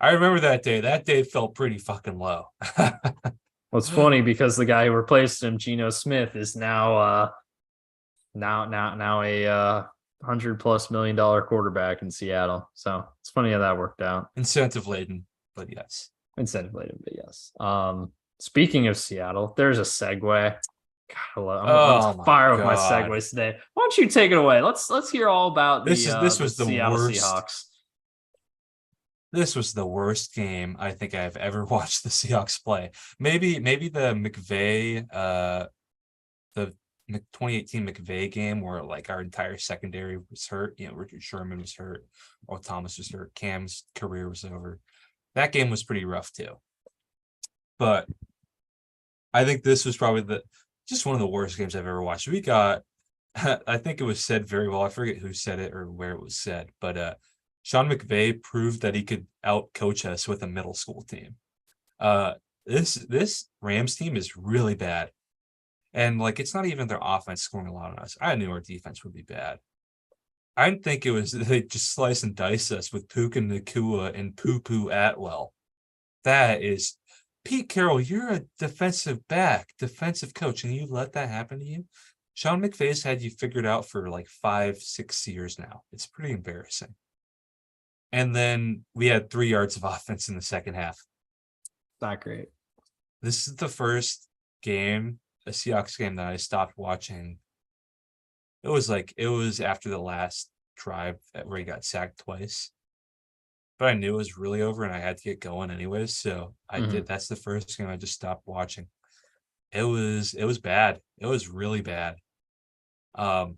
remember that day. That day felt pretty fucking low. Well, it's funny because the guy who replaced him, Geno Smith, is now a $100+ million quarterback in Seattle. So it's funny how that worked out. Incentive laden, but yes. Speaking of Seattle, there's a segue. God, I'm fire with my segues today. Why don't you take it away? Let's hear all about this was the Seattle worst. Seahawks. This was the worst game I think I've ever watched the Seahawks play. Maybe the McVay, the 2018 McVay game where like our entire secondary was hurt. Richard Sherman was hurt, or Thomas was hurt. Cam's career was over. That game was pretty rough too. But I think this was probably just one of the worst games I've ever watched. We got, I think it was said very well. I forget who said it or where it was said, but Sean McVay proved that he could out coach us with a middle school team. This Rams team is really bad. And like it's not even their offense scoring a lot on us. I knew our defense would be bad. I didn't think it was they just slice and dice us with Puka Nakua and Poo Poo Atwell. That is Pete Carroll, you're a defensive back, defensive coach, and you let that happen to you. Sean McVay's had you figured out for like 5-6 years now. It's pretty embarrassing. And then we had 3 yards of offense in the second half. Not great. This is the first game, a Seahawks game, that I stopped watching. It was after the last drive where he got sacked twice. But I knew it was really over and I had to get going anyways. So I did. That's the first game I just stopped watching. It was bad. It was really bad. No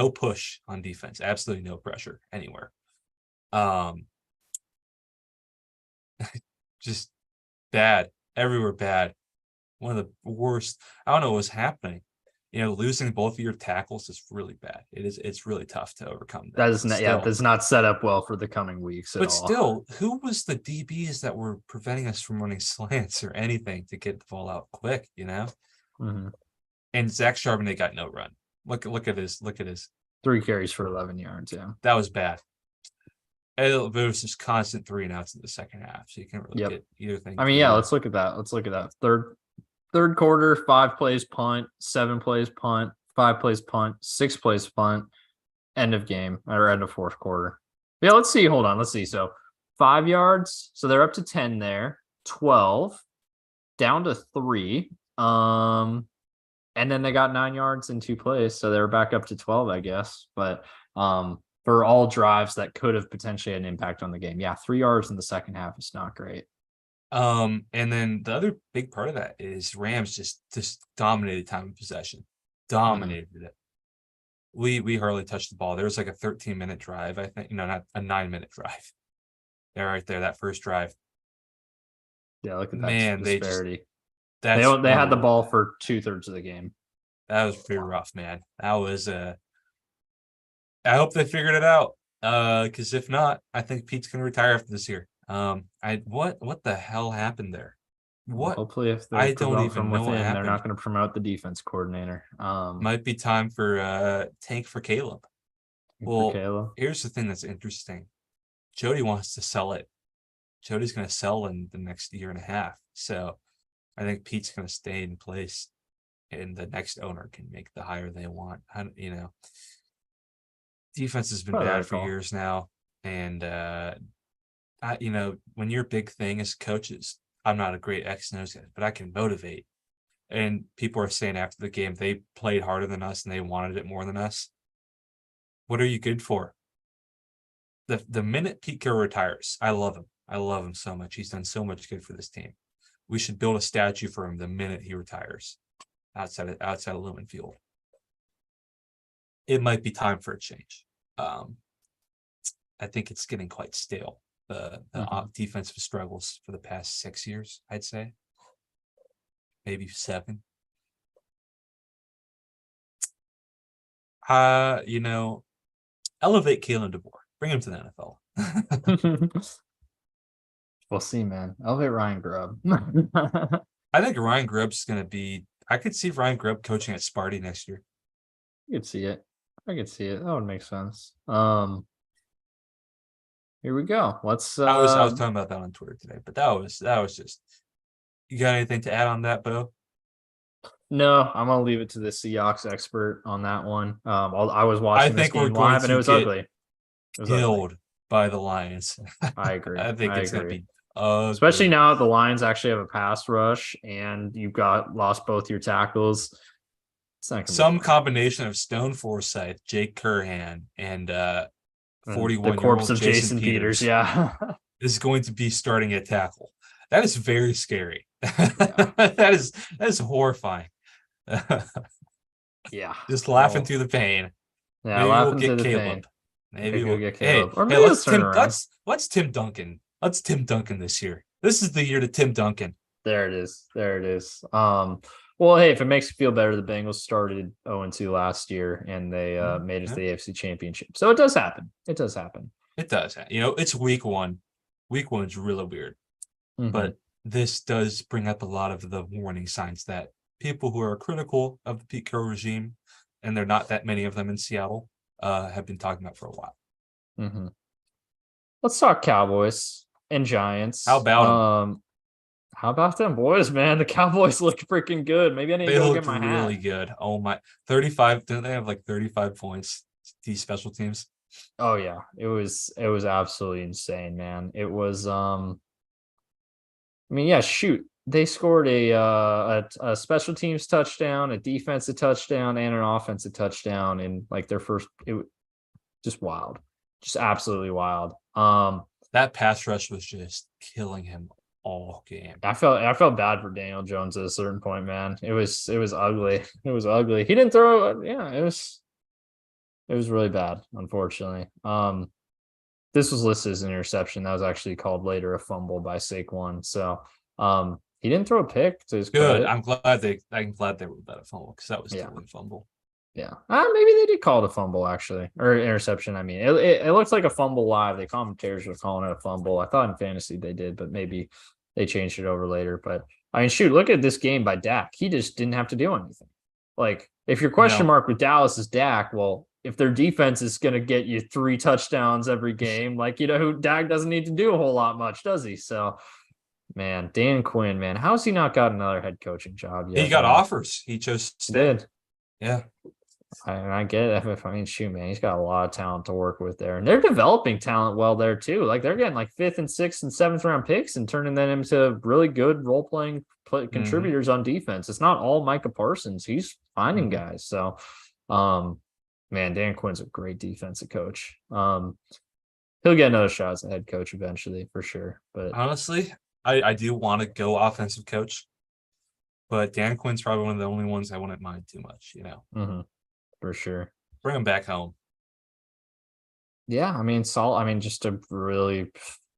push on defense. Absolutely no pressure anywhere. Just bad. Everywhere bad. One of the worst. I don't know what was happening. Losing both of your tackles is really bad. It's really tough to overcome that. Does not set up well for the coming weeks at all. But still, who was the DBs that were preventing us from running slants or anything to get the ball out quick, Mm-hmm. And Zach Charbonnet got no run. Look at his. 3 carries for 11 yards, yeah. That was bad. It was just constant 3 and outs in the second half, so you can't really get either thing. I mean, let's look at that. Third quarter, 5 plays punt, 7 plays punt, 5 plays punt, 6 plays punt, end of game or end of fourth quarter. Yeah, let's see. Hold on. Let's see. So 5 yards. So they're up to 10 there, 12, down to 3. And then they got 9 yards in 2 plays. So they're back up to 12, I guess. But for all drives that could have potentially had an impact on the game. Yeah, 3 yards in the second half is not great. And then the other big part of that is Rams just dominated time of possession. Dominated it. We hardly touched the ball. There was like a 13-minute drive, I think. Not a 9-minute drive. There, right there, that first drive. Yeah, look at that disparity. They had the ball for 2/3 of the game. That was pretty rough, man. That was I hope they figured it out. Because if not, I think Pete's gonna retire after this year. What the hell happened there? What? Hopefully, if I don't even know what happened. They're not going to promote the defense coordinator. Might be time for tank for Caleb. Here's the thing that's interesting. Jody wants to sell it. Jody's going to sell in the next year and a half. So I think Pete's going to stay in place, and the next owner can make the hire they want. Defense has been bad for years now, and when your big thing is coaches, I'm not a great X and O's guy, but I can motivate. And people are saying after the game they played harder than us and they wanted it more than us. What are you good for? The minute Pete Carroll retires, I love him. I love him so much. He's done so much good for this team. We should build a statue for him the minute he retires outside of Lumen Field. It might be time for a change. I think it's getting quite stale. The defensive struggles for the past 6 years, I'd say. Maybe 7. Elevate Kalen DeBoer. Bring him to the NFL. We'll see, man. Elevate Ryan Grubb. I think Ryan Grubb's going to be... I could see Ryan Grubb coaching at Sparty next year. I could see it. That would make sense. Here we go. Let's. I was talking about that on Twitter today, but that was just. You got anything to add on that, Beau? No, I'm gonna leave it to the Seahawks expert on that one. I was watching this game live, and it was ugly. Killed by the Lions. I agree. I think it's gonna be ugly. Especially now that the Lions actually have a pass rush, and you've lost both your tackles. Some combination of Stone Forsythe, Jake Curhan, and 41 the corpse of Jason Peters, is going to be starting at tackle. That is very scary. That is horrifying. Just laughing through the pain. Yeah, maybe laughing through the pain. Maybe we'll get Caleb. Hey, let's Tim Duncan. Let's Tim Duncan this year. This is the year to Tim Duncan. There it is. There it is. Well, hey, if it makes you feel better, the Bengals started 0-2 last year and they made it to the AFC Championship. So it does happen. It does happen. It does. It's week one. Week one's really weird. But this does bring up a lot of the warning signs that people who are critical of the Pete Carroll regime, and there are not that many of them in Seattle, have been talking about for a while. Let's talk Cowboys and Giants. How about them? How about them boys, man? The Cowboys look freaking good. Maybe I need to go get my hat. They look really good. Oh my, 35. Didn't they have like 35 points? These special teams. Oh yeah, it was absolutely insane, man. It was I mean, yeah, shoot. They scored a special teams touchdown, a defensive touchdown, and an offensive touchdown in like their first. It just wild, just absolutely wild. That pass rush was just killing him all game. I felt bad for Daniel Jones at a certain point, man. It was ugly. It was ugly. He didn't throw. Yeah, it was really bad, unfortunately. This was listed as an interception. That was actually called later a fumble by Saquon. So he didn't throw a pick to his good. credit. I'm glad they were that a fumble because that was totally a fumble. Yeah. Maybe they did call it a fumble actually. Or interception. I mean, it looks like a fumble live. The commentators were calling it a fumble. I thought in fantasy they did, but maybe they changed it over later. But I mean, shoot, look at this game by Dak. He just didn't have to do anything. Like, if your question mark with Dallas is Dak, well, if their defense is going to get you 3 touchdowns every game, like, Dak doesn't need to do a whole lot much, does he? So, man, Dan Quinn, man, how has he not got another head coaching job yet? He got offers. He just did. Yeah. I get it. I mean, shoot, man, he's got a lot of talent to work with there, and they're developing talent well there too. Like they're getting like 5th and 6th and 7th round picks and turning them into really good role playing contributors on defense. It's not all Micah Parsons. He's finding guys. So, man, Dan Quinn's a great defensive coach. He'll get another shot as a head coach eventually for sure. But honestly, I do want to go offensive coach, but Dan Quinn's probably one of the only ones I wouldn't mind too much. For sure. Bring him back home. Yeah, I mean, just a really,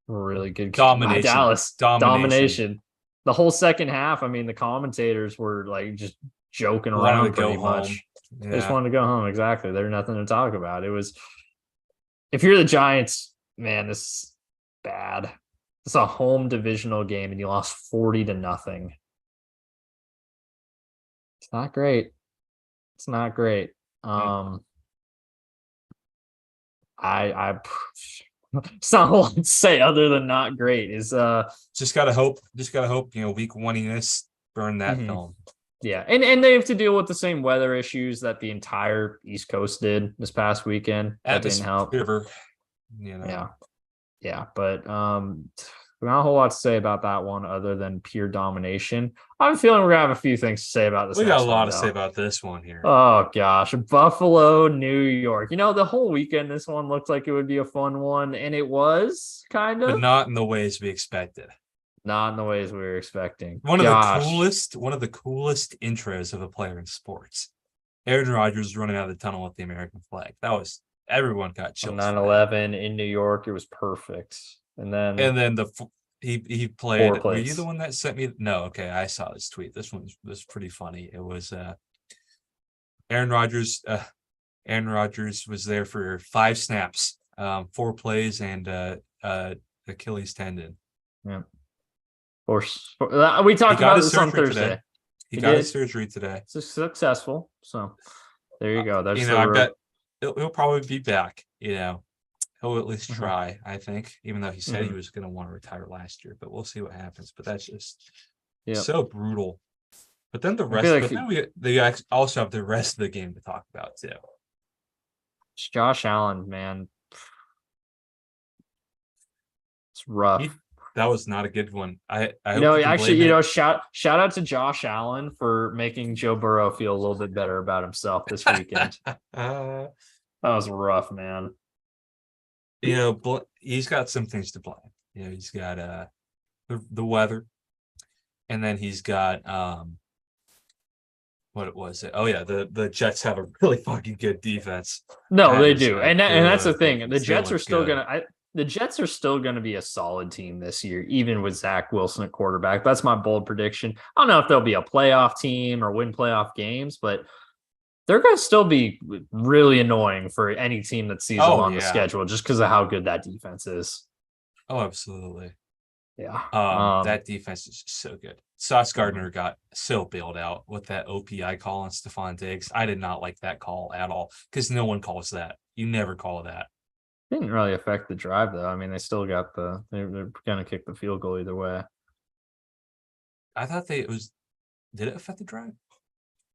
really good domination. Dallas domination. The whole second half, I mean, the commentators were like just joking around pretty much. Yeah. They just wanted to go home. Exactly. There's nothing to talk about. It was, if you're the Giants, man, this is bad. It's a home divisional game and you lost 40-0. It's not great. It's not great. It's not a lot to say other than not great. Is just gotta hope week 1-iness burn that film. Yeah, and they have to deal with the same weather issues that the entire East Coast did this past weekend. That didn't help. Yeah, but not a whole lot to say about that one other than pure domination. I'm feeling we're gonna have a few things to say about this. We got a lot to say about this one here. Oh gosh, Buffalo, New York. The whole weekend this one looked like it would be a fun one, and it was kind of, but not in the ways we expected. Not in the ways we were expecting. One of the coolest intros of a player in sports. Aaron Rodgers running out of the tunnel with the American flag. That was, everyone got chills. 9/11 in New York, it was perfect. And then he played. Were you the one that sent me? No, okay, I saw this tweet. This one was pretty funny. It was Aaron Rodgers. Aaron Rodgers was there for 5 snaps, 4 plays, and Achilles tendon. Yeah. We talked about this on Thursday. Today. He got his surgery today. It's successful. So there you go. That's I bet he'll probably be back. He'll at least try, I think, even though he said he was going to want to retire last year, but we'll see what happens. But that's just so brutal. But then they also have the rest of the game to talk about too. Josh Allen, man. It's rough. That was not a good one. Shout out to Josh Allen for making Joe Burrow feel a little bit better about himself this weekend. That was rough, man. He's got some things to blame. He's got the weather, and then he's got what was it? Oh yeah, the Jets have a really fucking good defense. No, they do, and that's the thing. The Jets are still gonna. the Jets are still going to be a solid team this year, even with Zach Wilson at quarterback. That's my bold prediction. I don't know if they'll be a playoff team or win playoff games, but they're going to still be really annoying for any team that sees them on the schedule just because of how good that defense is. Oh, absolutely. Yeah. That defense is just so good. Sauce Gardner got so bailed out with that OPI call on Stephon Diggs. I did not like that call at all because no one calls that. You never call that. Didn't really affect the drive, though. I mean, they still got they're going to kick the field goal either way. I thought did it affect the drive?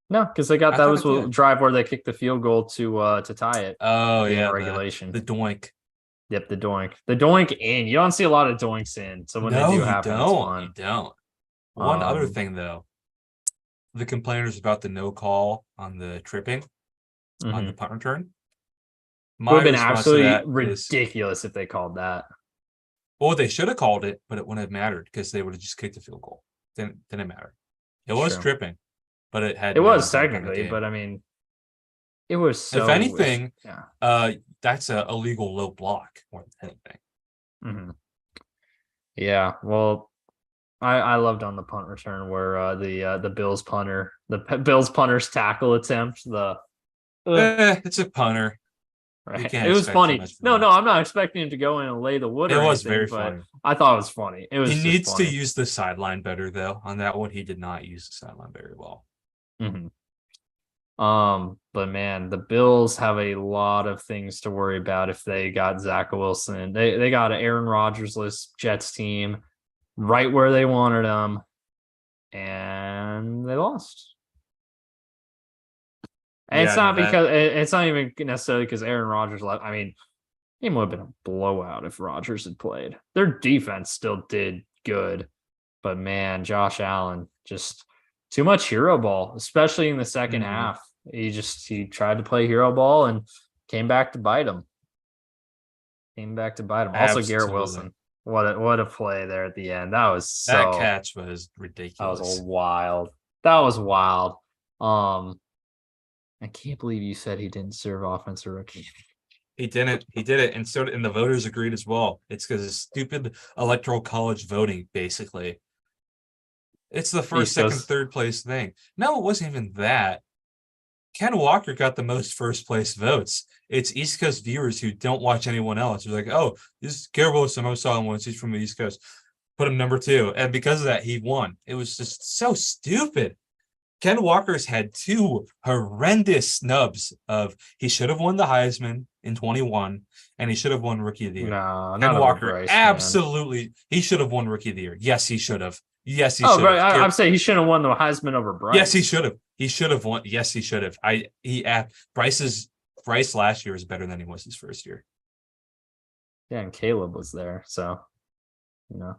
No, because they got that was the drive where they kicked the field goal to tie it. Oh, yeah. Regulation. The doink. Yep, the doink. The doink in. You don't see a lot of doinks in. So when they do happen, it's fun. You don't. One other thing, though. The complainers about the no call on the tripping on the punt return. It would have been absolutely ridiculous if they called that. Well, they should have called it, but it wouldn't have mattered because they would have just kicked the field goal. Didn't matter. It was tripping, but it was technically, but I mean, it was so. If anything, that's a illegal low block more than anything. Mm-hmm. Yeah, well, I loved on the punt return where the Bills punter's tackle attempt. It's a punter. Right. It was funny. No, I'm not expecting him to go in and lay the wood. It was very funny. I thought it was funny. He needs to use the sideline better, though. On that one, he did not use the sideline very well. Mm-hmm. But man, the Bills have a lot of things to worry about if they got Zach Wilson. They got an Aaron Rodgers-less Jets team right where they wanted them, and they lost. And it's not even necessarily because Aaron Rodgers left. I mean, it would have been a blowout if Rodgers had played. Their defense still did good, but man, Josh Allen just too much hero ball, especially in the second half. He tried to play hero ball and came back to bite him. Also, Garrett Wilson. What a play there at the end. That catch was ridiculous. That was wild. I can't believe you said he didn't serve offensive rookie. He didn't. He did it, and the voters agreed as well. It's because of stupid electoral college voting, basically. It's the first, second, third place thing. No, it wasn't even that. Ken Walker got the most first place votes. It's East Coast viewers who don't watch anyone else. They're like, oh, this is Garrett Wilson. I saw him once. He's from the East Coast. Put him number 2. And because of that, he won. It was just so stupid. Ken Walker's had 2 horrendous snubs of he should have won the Heisman in 21 and he should have won Rookie of the Year. No, Ken Walker, absolutely. Man. He should have won Rookie of the Year. Yes, he should have. Yes, he should have. Right. I'm saying he should have won the Heisman over Bryce. Yes, he should have. He should have won. Yes, he should have. Bryce last year was better than he was his first year. Yeah, and Caleb was there, so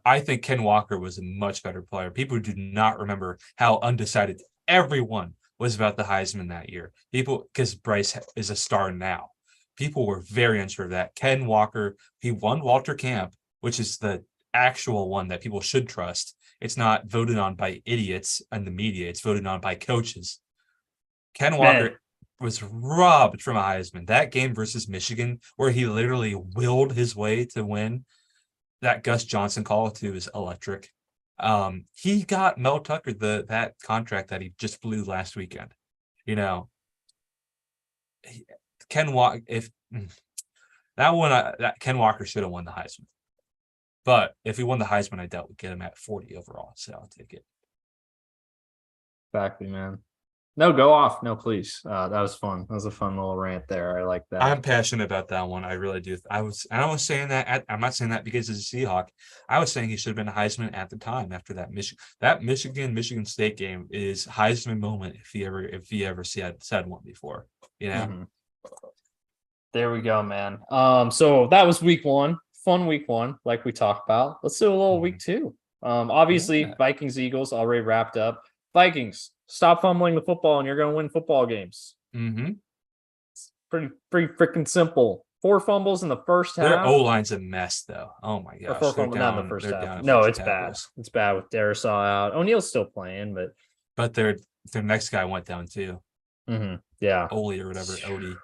I think Ken Walker was a much better player. People do not remember how undecided everyone was about the Heisman that year. Because Bryce is a star now. People were very unsure of that. Ken Walker, he won Walter Camp, which is the actual one that people should trust. It's not voted on by idiots and the media. It's voted on by coaches. Ken Walker was robbed from a Heisman. That game versus Michigan, where he literally willed his way to win, that Gus Johnson call too is electric. He got Mel Tucker that contract that he just blew last weekend. Ken Walker, Ken Walker should have won the Heisman. But if he won the Heisman, I doubt we'd get him at 40 overall. So I'll take it. Exactly, man. No, go off. No, please. That was fun. That was a fun little rant there. I like that. I'm passionate about that one. I really do. I was saying that. I'm not saying that because he's a Seahawk. I was saying he should have been a Heisman at the time after that Michigan State game is Heisman moment if he ever said one before. Mm-hmm. There we go, man. So that was week 1. Fun week 1, like we talked about. Let's do a little week 2. Obviously, Vikings Eagles already wrapped up. Vikings, stop fumbling the football, and you're going to win football games. Mm-hmm. It's pretty freaking simple. 4 fumbles in the first half. Their O-line's a mess, though. Oh my gosh, 4 fumbles not in the first half. No, it's bad. It's bad with Darisaw out. O'Neal's still playing, but their next guy went down too. Mm-hmm. Yeah, Oli or whatever, Odie.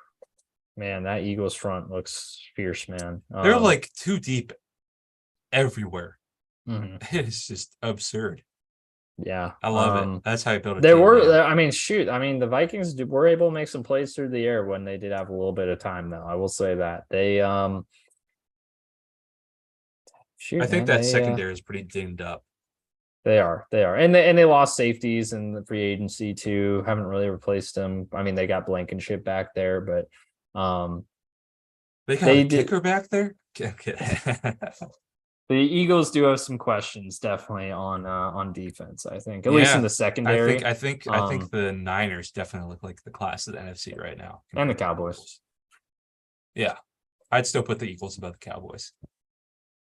Man, that Eagles front looks fierce, man. They're like too deep everywhere. Mhm. It's just absurd. Yeah. I love it. That's how you build a There team, man. were, I mean, shoot, I mean, the Vikings were able to make some plays through the air when they did have a little bit of time, though. I will say that they, I shoot, think man, that secondary is pretty dinged up. they are, and they lost safeties in the free agency too. Haven't really replaced them. I mean, they got Blankenship back there, but They got they a did. kicker back there. Okay. The Eagles do have some questions, definitely on defense. I think, at least in Yeah, the secondary, I think the Niners definitely look like the class of the NFC right now. and the Cowboys. Yeah, I'd still put the Eagles above the Cowboys.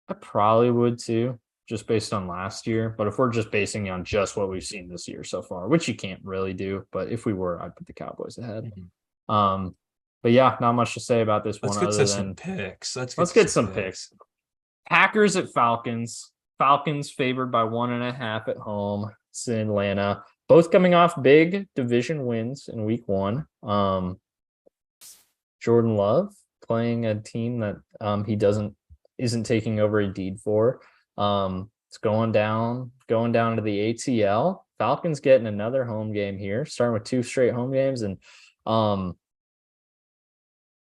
I probably would too, just based on last year. But if we're just basing it on just what we've seen this year so far, which you can't really do, but if we were, I'd put the Cowboys ahead. But yeah, not much to say about this Let's one get other to than some picks. let's get some picks. Packers at Falcons. Falcons favored by 1.5 at home. It's in Atlanta. Both coming off big division wins in week one. Jordan Love playing a team that he isn't taking over a deed for. It's going down to the ATL. Falcons getting another home game here, starting with 2 straight home games, and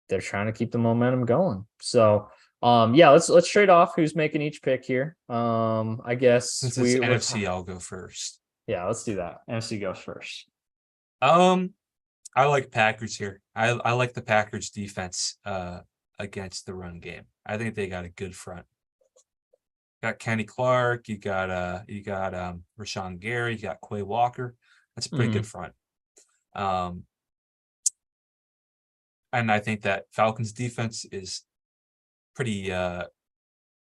they're trying to keep the momentum going. So yeah, let's trade off who's making each pick here. I guess Since it's NFC, I'll go first. Yeah, let's do that. NFC goes first. I like Packers here. I like the Packers defense against the run game. I think they got a good front. Got Kenny Clark, you got Rashawn Gary, you got Quay Walker. That's a pretty good front. And I think that Falcons defense is pretty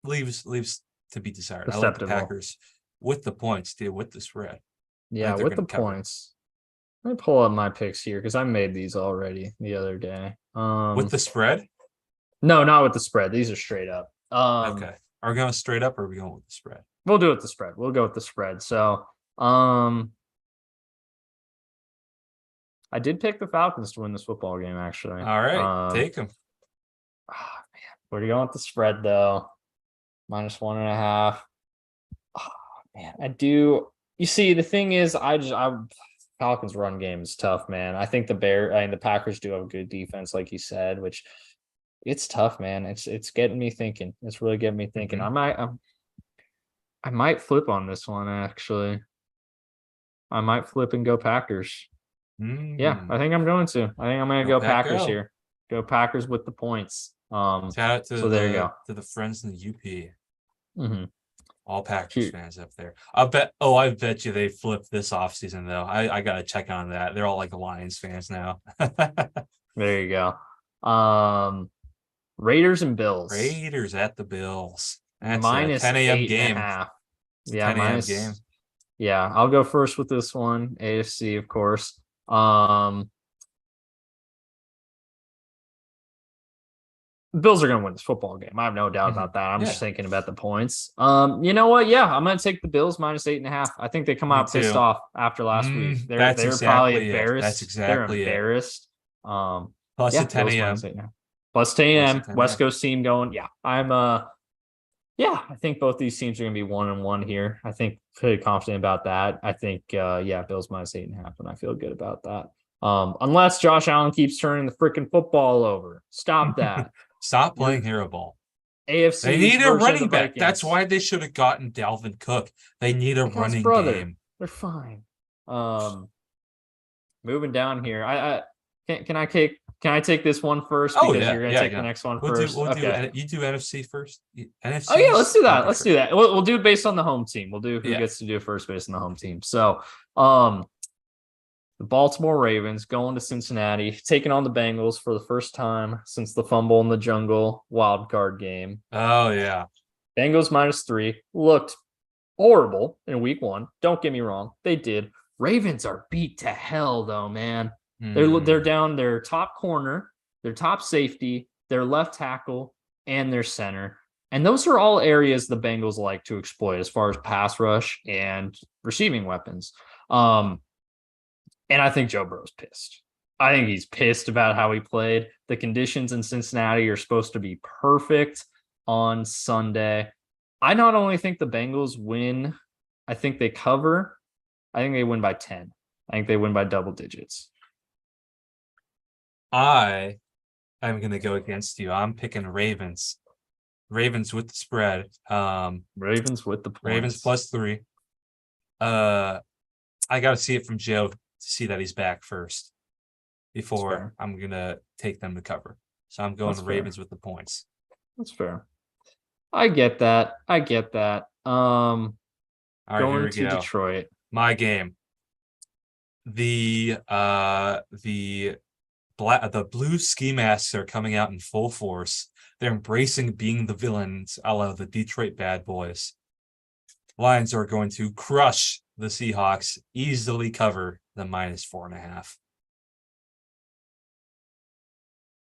leaves to be desired. I like the Packers with the points, dude, with the spread. Yeah, with the points. Let me pull up my picks here because I made these already the other day. With the spread? No, not with the spread. These are straight up. Okay. Are we going straight up or are we going with the spread? We'll do it with the spread. We'll go with the spread. So I did pick the Falcons to win this football game, actually. All right, take them. Oh, man. Where are you going with the spread, though? -1.5. Oh, man, I do. You see, the thing is, Falcons run game is tough, man. I think the Packers do have a good defense, like you said, which it's tough, man. It's getting me thinking. It's really getting me thinking. I might flip on this one, actually. I might flip and go Packers. Yeah, I think I'm going to. I think I'm going to go Packers here. Go Packers with the points. Shout out to there you go. To the friends in the UP. Mm-hmm. All Packers fans up there. I bet you they flipped this offseason, though. I got to check on that. They're all like Lions fans now. There you go. Raiders and Bills. Raiders at the Bills. That's minus a 10 a.m. 8.5. game. Yeah, 10 a.m. game. Yeah, I'll go first with this one. AFC, of course. The Bills are going to win this football game. I have no doubt about that. I'm just thinking about the points. You know what? Yeah, I'm going to take the Bills -8.5. I think they come out pissed off after last week. They're probably embarrassed. That's exactly They're embarrassed. Plus the 10 a.m. Plus 10 a.m. West Coast team going. Yeah, I think both these teams are going to be 1-1 here. I think pretty confident about that. I think, Bills -8.5, and I feel good about that. Unless Josh Allen keeps turning the freaking football over. Stop that. Stop playing hero ball. AFC. They need a running back. That's why they should have gotten Dalvin Cook. They need a running game. They're fine. Moving down here. Can I take this one first? Because you're gonna take the next one first. You do NFC first. NFC. Oh yeah, let's do that. Let's do that. We'll do it based on the home team. We'll do who gets to do first based on the home team. So, the Baltimore Ravens going to Cincinnati, taking on the Bengals for the first time since the fumble in the jungle wild card game. Oh yeah, Bengals -3 looked horrible in week one. Don't get me wrong, they did. Ravens are beat to hell though, man. They're down their top corner, their top safety, their left tackle, and their center. And those are all areas the Bengals like to exploit as far as pass rush and receiving weapons. And I think Joe Burrow's pissed. I think he's pissed about how he played. The conditions in Cincinnati are supposed to be perfect on Sunday. I not only think the Bengals win, I think they cover. I think they win by 10. I think they win by double digits. I am gonna go against you. I'm picking Ravens. Ravens with the spread. Ravens with the Ravens points. +3. I got to see it from Joe to see that he's back first before I'm gonna take them to cover. So I'm going Ravens with the points. That's fair. I get that. All right, here Going we to go. Detroit. My game. The blue ski masks are coming out in full force. They're embracing being the villains, a la the Detroit Bad Boys. Lions are going to crush the Seahawks, easily cover the -4.5.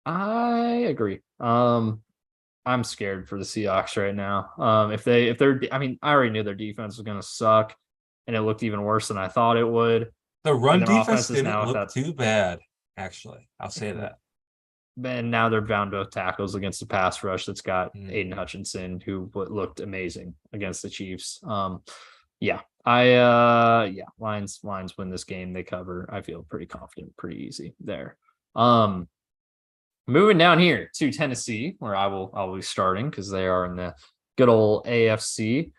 I agree. I'm scared for the Seahawks right now. If they're, I mean, I already knew their defense was going to suck, and it looked even worse than I thought it would. The run And their defense offense is didn't now look without, too bad, actually. I'll say that. and now they're bound both tackles against the pass rush that's got Aiden Hutchinson, who looked amazing against the Chiefs. Yeah, Lions win this game. They cover. I feel pretty confident, pretty easy there. Moving down here to Tennessee, where I'll be starting because they are in the good old AFC.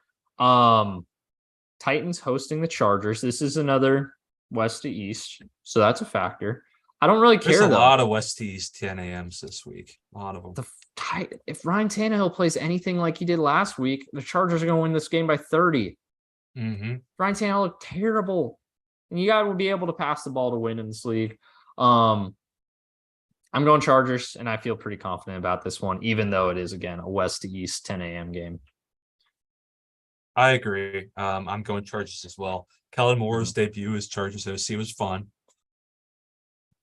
Titans hosting the Chargers. This is another west to east, so that's a factor. I don't really care. There's a though. lot of West to East 10 a.m.s this week. A lot of them. If Ryan Tannehill plays anything like he did last week, the Chargers are going to win this game by 30. Mm-hmm. Ryan Tannehill looked terrible, and you got to be able to pass the ball to win in this league. I'm going Chargers, and I feel pretty confident about this one, even though it is, again, a west to east 10 a.m. game. I agree. I'm going Chargers as well. Kellen Moore's debut as Chargers OC was fun.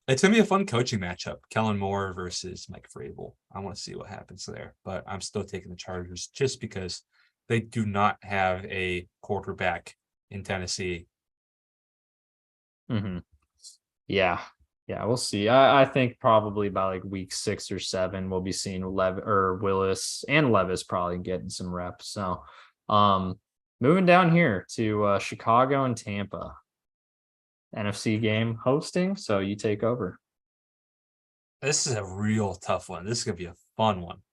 It's going to be a fun coaching matchup. Kellen Moore versus Mike Vrabel. I want to see what happens there, but I'm still taking the Chargers just because they do not have a quarterback in Tennessee. Yeah, we'll see. I think probably by like week 6 or 7, we'll be seeing Willis and Levis probably getting some reps. So, moving down here to Chicago and Tampa. NFC game hosting, so you take over. This is a real tough one. This is going to be a fun one.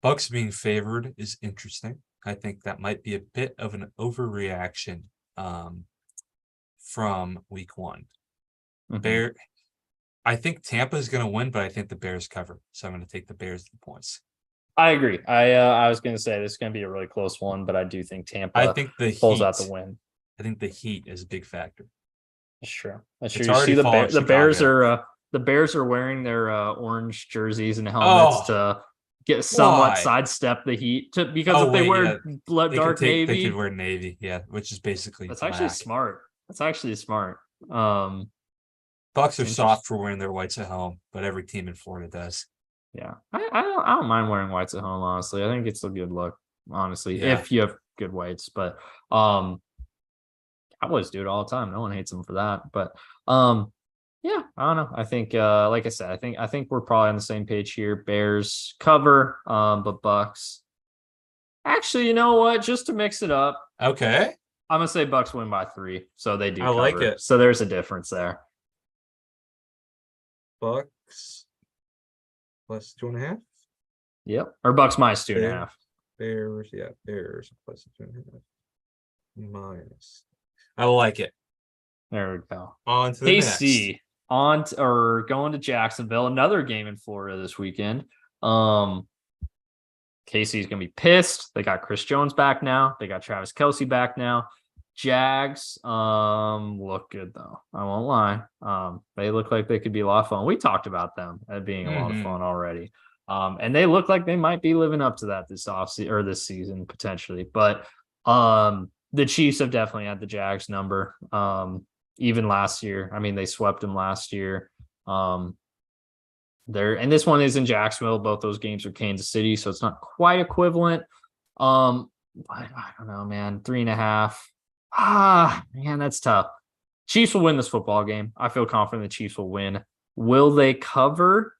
Bucks being favored is interesting. I think that might be a bit of an overreaction from week 1. I think Tampa is going to win, but I think the Bears cover. So I'm going to take the Bears the points. I agree. I was going to say this is going to be a really close one, but I do think Tampa pulls out the win. I think the heat is a big factor. That's true. You see the Bears are wearing their orange jerseys and helmets to get somewhat sidestep the heat because if they wear dark navy, they could wear navy, which is basically that's black. actually smart. Bucks are soft for wearing their whites at home, but every team in Florida does. Yeah, I don't mind wearing whites at home. Honestly, I think it's a good look. Honestly, if you have good whites, but Cowboys do it all the time. No one hates them for that. But yeah, I don't know. I think like I said, I think we're probably on the same page here. Bears cover, but Bucks. Actually, you know what? Just to mix it up. Okay. I'm gonna say Bucks win by 3. So they do cover. Like it. So there's a difference there. Bucks +2.5. Yep. Or Bucks -2.5. Bears +2.5. Minus. I like it. There we go. On to the KC going to Jacksonville. Another game in Florida this weekend. KC's gonna be pissed. They got Chris Jones back now. They got Travis Kelce back now. Jags look good though. I won't lie. They look like they could be a lot of fun. We talked about them as being a lot of fun already. And they look like they might be living up to that this offseason or this season potentially. But the Chiefs have definitely had the Jags number. Even last year. I mean, they swept them last year. And this one is in Jacksonville. Both those games are Kansas City, so it's not quite equivalent. I don't know, man. 3.5. Man, that's tough. Chiefs will win this football game. I feel confident the Chiefs will win. Will they cover?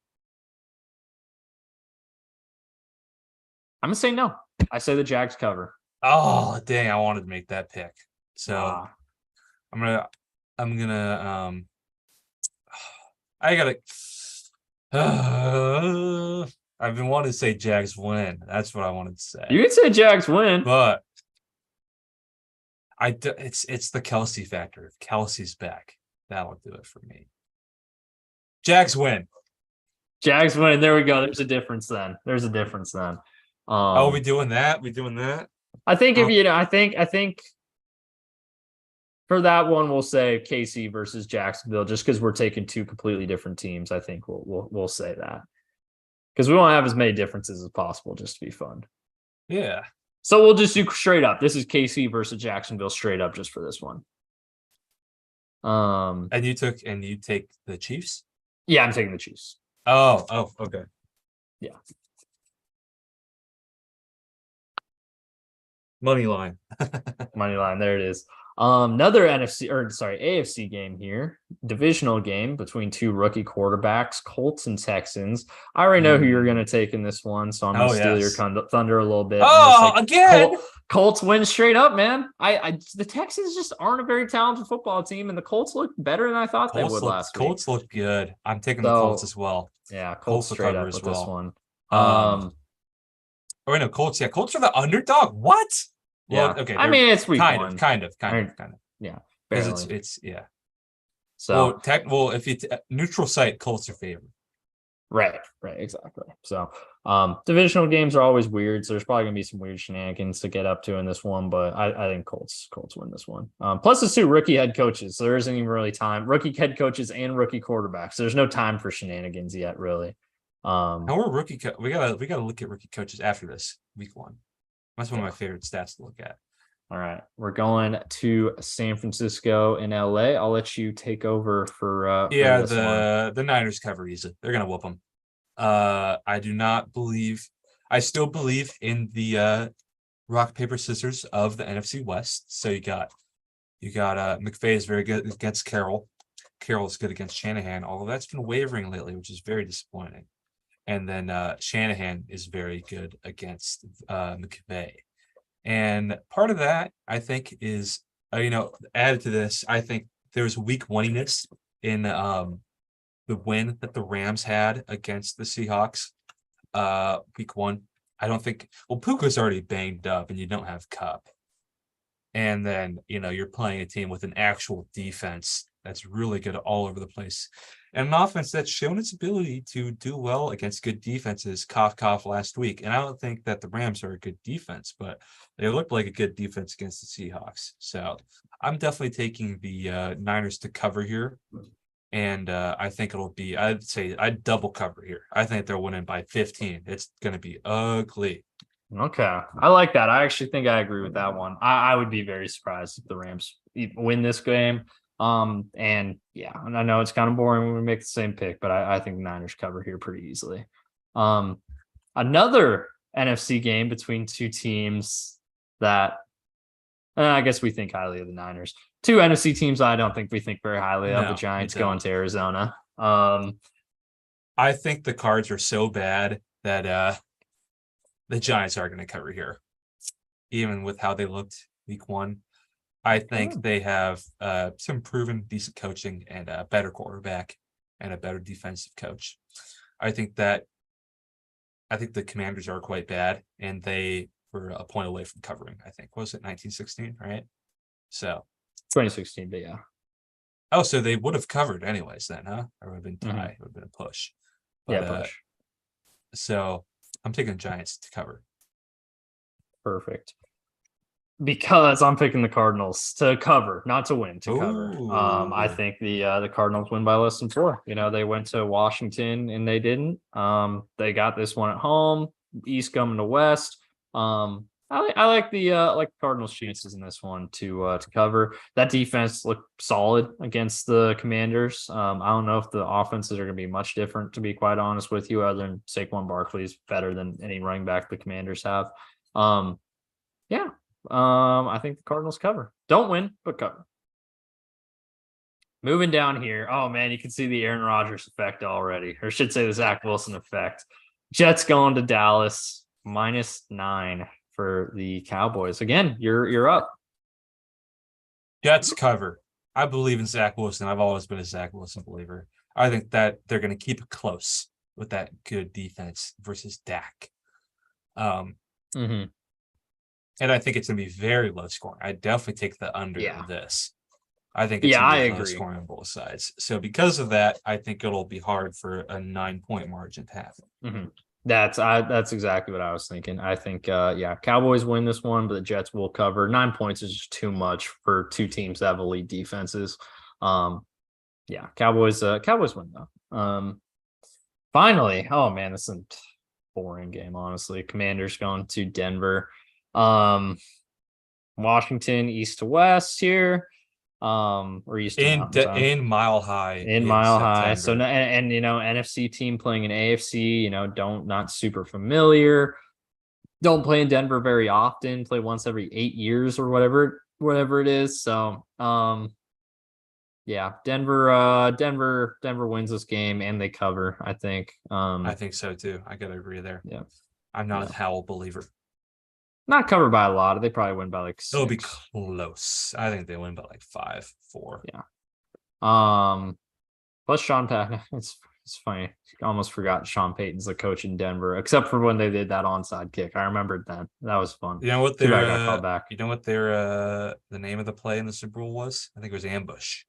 I'm gonna say no. I say the Jags cover. Oh, dang, I wanted to make that pick. So Ah. I'm gonna I gotta I've been wanting to say Jags win. That's what I wanted to say. You can say Jags win. But it's the Kelsey factor. If Kelsey's back, that'll do it for me. Jags win. Jags win. There we go. There's a difference then. There's a difference then. Oh, we doing that? We doing that? I think if I think for that one we'll say KC versus Jacksonville, just because we're taking two completely different teams. I think we'll say that because we want to have as many differences as possible, just to be fun. Yeah. So we'll just do straight up. This is KC versus Jacksonville straight up, just for this one. And you take the Chiefs? Yeah, I'm taking the Chiefs. Oh, okay. Yeah. Money line. Money line. There it is. Another AFC game here. Divisional game between two rookie quarterbacks, Colts and Texans. I already know who you're going to take in this one, so I'm going to steal your thunder a little bit. Again. Colts win straight up, man. The Texans just aren't a very talented football team, and the Colts look better than I thought they would last week. Colts look good. I'm taking the Colts as well. Yeah, Colts straight up with this one. Colts. Yeah, Colts are the underdog. What? Well, yeah. Okay. I mean, it's week one. Kind of. Yeah, because it's yeah. So, if you neutral site, Colts are favored. Right, exactly. So, divisional games are always weird. So there's probably gonna be some weird shenanigans to get up to in this one, but I think Colts win this one. Plus it's two rookie head coaches, so there isn't even really time. Rookie head coaches and rookie quarterbacks. So there's no time for shenanigans yet, really. Now we're rookie. We gotta look at rookie coaches after this week one. That's one of my favorite stats to look at. All right, we're going to San Francisco and LA. I'll let you take over for this one. The Niners cover easy. They're gonna whoop them. I still believe in the rock paper scissors of the NFC West. So you got McVay is very good against Carroll. Carroll is good against Shanahan. Although that's been wavering lately, which is very disappointing. And then Shanahan is very good against McVay. And part of that, I think, is, added to this, I think there's weak one-iness in the win that the Rams had against the Seahawks week one. I don't think, Puka's already banged up and you don't have Kupp. And then, you're playing a team with an actual defense that's really good all over the place. And an offense that's shown its ability to do well against good defenses, cough last week. And I don't think that the Rams are a good defense, but they looked like a good defense against the Seahawks. So I'm definitely taking the Niners to cover here. And I think I'd double cover here. I think they're winning by 15. It's going to be ugly. Okay. I like that. I actually think I agree with that one. I would be very surprised if the Rams win this game. And I know it's kind of boring when we make the same pick, but I think the Niners cover here pretty easily. Another NFC game between two teams that I guess we think highly of the Niners. Two NFC teams I don't think we think very highly of. The Giants going to Arizona. I think the Cards are so bad that the Giants are going to cover here, even with how they looked week one. I think they have some proven decent coaching and a better quarterback and a better defensive coach. I think the Commanders are quite bad, and they were a point away from covering. I think was it 1916, right? So 2016, but yeah. Oh, so they would have covered anyways then, huh? Or would have been tie. Mm-hmm. It would have been a push. But, push. So I'm taking Giants to cover. Perfect. Because I'm picking the Cardinals to cover, not to win, to cover. I think the Cardinals win by less than 4. They went to Washington and they didn't. They got this one at home. East coming to West. I like the Cardinals' chances in this one to cover. That defense looked solid against the Commanders. I don't know if the offenses are going to be much different, to be quite honest with you, other than Saquon Barkley's better than any running back the Commanders have. I think the Cardinals cover. Don't win, but cover. Moving down here. Oh man, you can see the Aaron Rodgers effect already, or I should say the Zach Wilson effect. Jets going to Dallas -9 for the Cowboys. Again, you're up. Jets cover. I believe in Zach Wilson. I've always been a Zach Wilson believer. I think that they're going to keep it close with that good defense versus Dak. Mm-hmm. And I think it's going to be very low scoring. I definitely take the under of this. I think it's I going to be low agree. scoring on both sides. So because of that, I think it'll be hard for a 9-point margin to happen. Mm-hmm. That's exactly what I was thinking. I think Cowboys win this one, but the Jets will cover. 9 points is just too much for two teams that have elite defenses. Cowboys win though. Finally, oh man, this is a boring game, honestly. Commanders going to Denver. Washington east to west here. Or east to in Mile High. In Mile High. So and NFC team playing in AFC, not super familiar. Don't play in Denver very often, play once every 8 years or whatever it is. So Denver wins this game and they cover, I think. I think so too. I gotta agree there. Yeah. I'm not a Howell believer. Not covered by a lot. They probably win by like 6. It'll be close. I think they win by like 5-4. Yeah. Plus Sean Payton. It's funny. I almost forgot Sean Payton's the coach in Denver, except for when they did that onside kick. I remembered that. That was fun. You know what their called back. You know what their the name of the play in the Super Bowl was? I think it was ambush.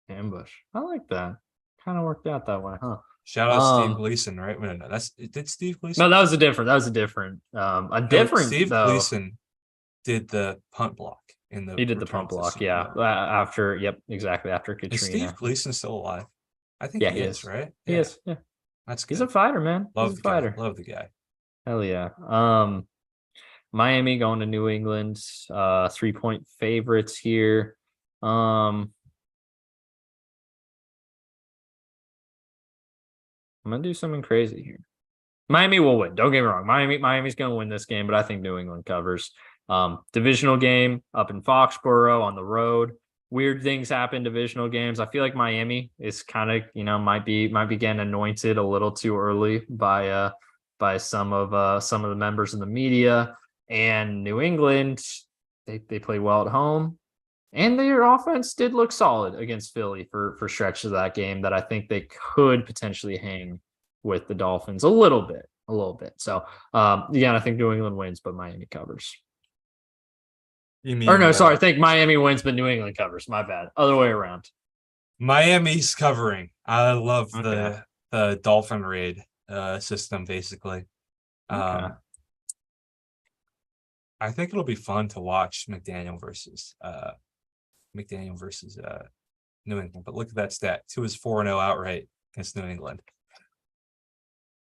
Ambush. I like that. Kind of worked out that way, huh? Shout out Steve Gleason, right? No, did Steve Gleason? No, that was a different. Steve Gleason did the punt block in the. He did the punt block, yeah. After Katrina. Is Steve Gleason still alive? I think he is, right? He is. Yeah, that's good. He's a fighter, man. Love He's a the fighter. Guy. Love the guy. Hell yeah. Miami going to New England. 3-point favorites here. I'm gonna do something crazy here. Miami will win. Don't get me wrong. Miami's gonna win this game, but I think New England covers. Divisional game up in Foxborough on the road. Weird things happen divisional games. I feel like Miami is kind of might be getting anointed a little too early by some of the members of the media. And New England, they play well at home. And their offense did look solid against Philly for stretches of that game that I think they could potentially hang with the Dolphins a little bit. So, I think New England wins, but Miami covers. I think Miami wins, but New England covers. My bad. Other way around. Miami's covering. I love the Dolphin raid system, basically. Okay. I think it'll be fun to watch McDaniel versus New England. But look at that stat. 2 is 4-0 outright against New England.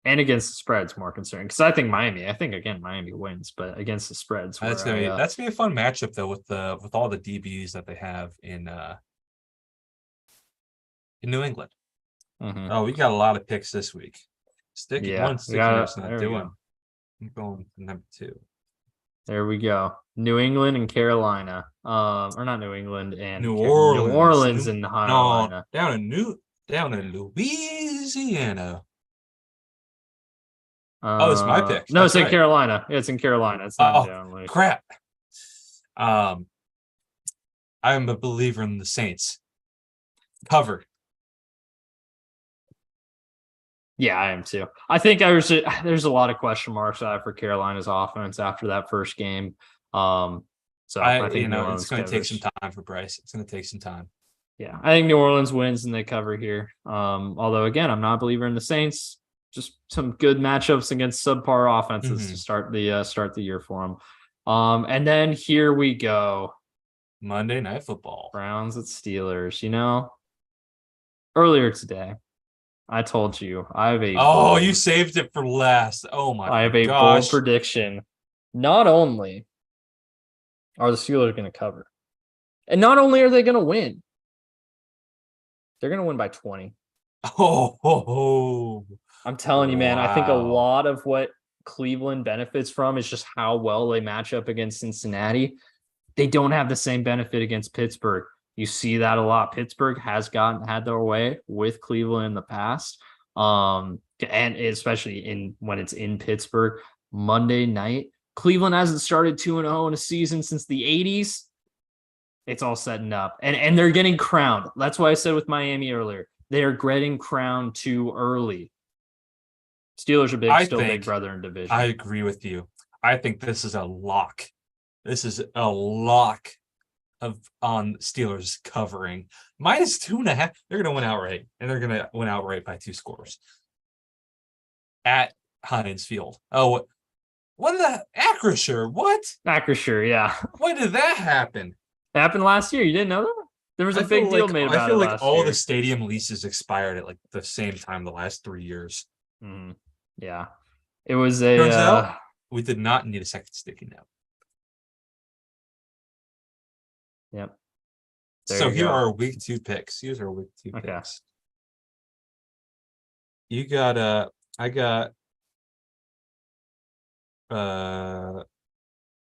And against the spread's more concerned. Because I think Miami wins, but against the spreads. That's gonna be a fun matchup though with all the DBs that they have in New England. Mm-hmm. Oh, we got a lot of picks this week. Sticky note's not doing. I'm going for number 2. There we go. New England and Carolina. Or not New England and New Orleans and Carolina. Down in Louisiana. It's my pick. No, it's in Carolina. It's in Carolina. It's not down. Crap. I am a believer in the Saints. Cover. Yeah, I am too. I think there's a lot of question marks for Carolina's offense after that first game. So I think it's going to take some time for Bryce. It's going to take some time. Yeah, I think New Orleans wins and they cover here. Although again, I'm not a believer in the Saints. Just some good matchups against subpar offenses to start the year for them. And then here we go. Monday Night Football. Browns at Steelers. Earlier today, I told you I have a you saved it for last. Oh my gosh. I have a bold prediction. Not only are the Steelers going to cover, and not only are they going to win, they're going to win by 20. I'm telling you, man, I think a lot of what Cleveland benefits from is just how well they match up against Cincinnati. They don't have the same benefit against Pittsburgh. You see that a lot. Pittsburgh has had their way with Cleveland in the past. And especially when it's in Pittsburgh. Monday night, Cleveland hasn't started 2-0 in a season since the 80s. It's all setting up. And they're getting crowned. That's why I said with Miami earlier, they're getting crowned too early. Steelers are still big brother in division. I agree with you. I think this is a lock. This is a lock on Steelers covering. -2.5. They're going to win outright, and they're going to win outright by 2 scores at Heinz Field. Oh, what the Acrisure? What? Acrisure, yeah. When did that happen? It happened last year. You didn't know that? There was a big deal made about it. I feel like all the stadium leases expired at like the same time the last 3 years. Mm-hmm. Yeah. It was a. Turns out we did not need a second sticky note. Yep. So here are our week 2 picks. Here's our week 2 picks. You got I got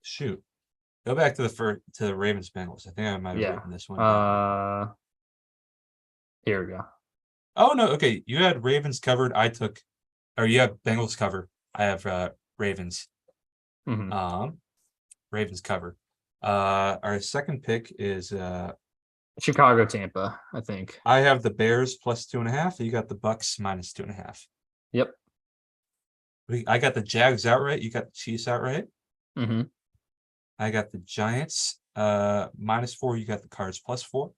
shoot. Go back to the Ravens Bengals. I think I might have written this one down. Here we go. Oh no, okay. You had Ravens covered. You have Bengals covered. I have Ravens. Mm-hmm. Ravens cover. Our second pick is Chicago, Tampa, I think. I have the Bears +2.5. You got the Bucks -2.5. Yep. I got the Jags outright. You got the Chiefs outright. Mm-hmm. I got the Giants -4. You got the Cards +4.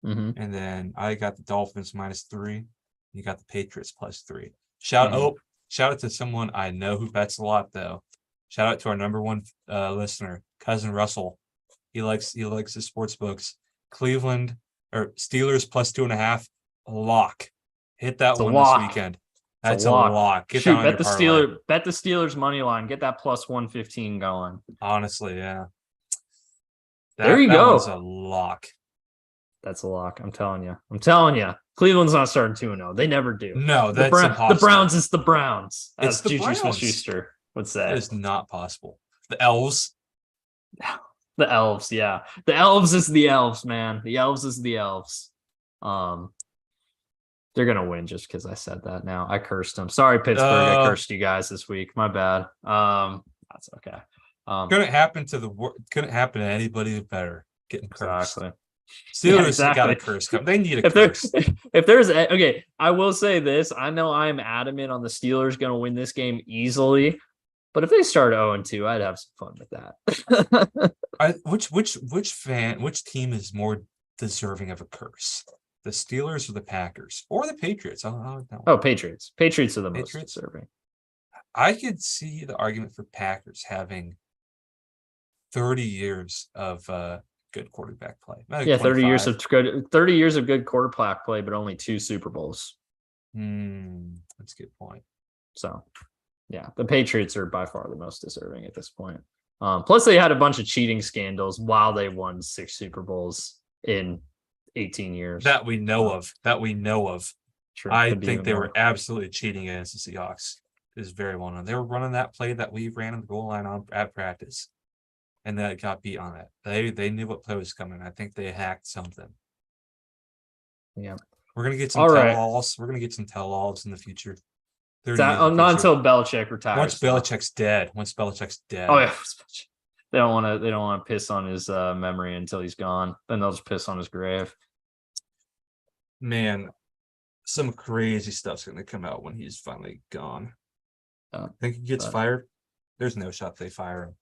Mm-hmm. And then I got the Dolphins -3. You got the Patriots +3. Shout out to someone I know who bets a lot though. Shout out to our number one listener, cousin Russell. He likes the sports books. Cleveland or Steelers +2.5. Lock. Hit that one this weekend. That's a lock. Shoot, bet the Steelers money line. Get that +115 going. Honestly, yeah. There you go. That's a lock. That's a lock. I'm telling you. Cleveland's not starting 2-0. They never do. No, that's impossible. The Browns is the Browns. It's the Juju Browns. Smith-Schuster would say. That is not possible. The Elves. The Elves, yeah. The Elves is the Elves, man. The Elves is the Elves. They're gonna win just because I said that. Now I cursed them. Sorry, Pittsburgh. I cursed you guys this week. My bad. That's okay. Couldn't happen to anybody better getting cursed. Exactly. Steelers got a curse come. They need a curse. If there's okay, I will say this. I know I'm adamant on the Steelers going to win this game easily, but if they start 0-2, I'd have some fun with that. Which team is more deserving of a curse? The Steelers or the Packers or the Patriots? Patriots. Patriots are the most deserving. I could see the argument for Packers having 30 years of good quarterback play. Yeah, 30 years of good quarterback play, but only 2 Super Bowls. That's a good point. So, yeah, the Patriots are by far the most deserving at this point. Plus, they had a bunch of cheating scandals while they won 6 Super Bowls in 18 years. That we know of. Sure, I think they were absolutely cheating against the Seahawks. It is very well known. They were running that play that we ran in the goal line at practice. And then it got beat on it. They knew what play was coming. I think they hacked something. Yeah. We're gonna get some tell-alls. We're gonna get some tell-alls in the future. Not until Belichick retires. Once Belichick's dead. Oh yeah. They don't want to piss on his memory until he's gone. Then they'll just piss on his grave. Man, some crazy stuff's gonna come out when he's finally gone. Think he gets fired? There's no shot they fire him.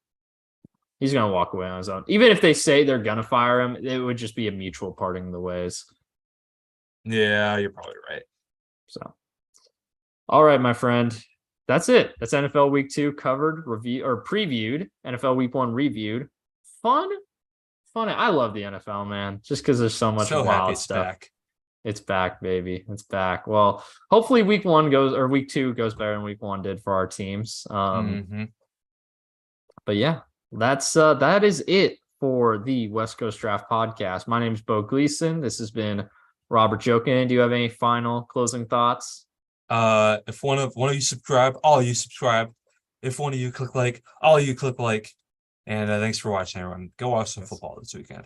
He's going to walk away on his own. Even if they say they're going to fire him, it would just be a mutual parting of the ways. Yeah, you're probably right. So, all right, my friend. That's it. That's NFL Week 2 covered, previewed. NFL Week 1 reviewed. Fun. I love the NFL, man. Just because there's so much wild stuff. Back. It's back, baby. It's back. Well, hopefully Week 2 goes better than Week 1 did for our teams. But yeah. That is it for the West Coast Draft Podcast. My name is Beau Gleason. This has been Robert Jokin. Do you have any final closing thoughts? If one of you subscribe, all you subscribe. If one of you click like, all you click like. And thanks for watching, everyone. Go watch some football this weekend.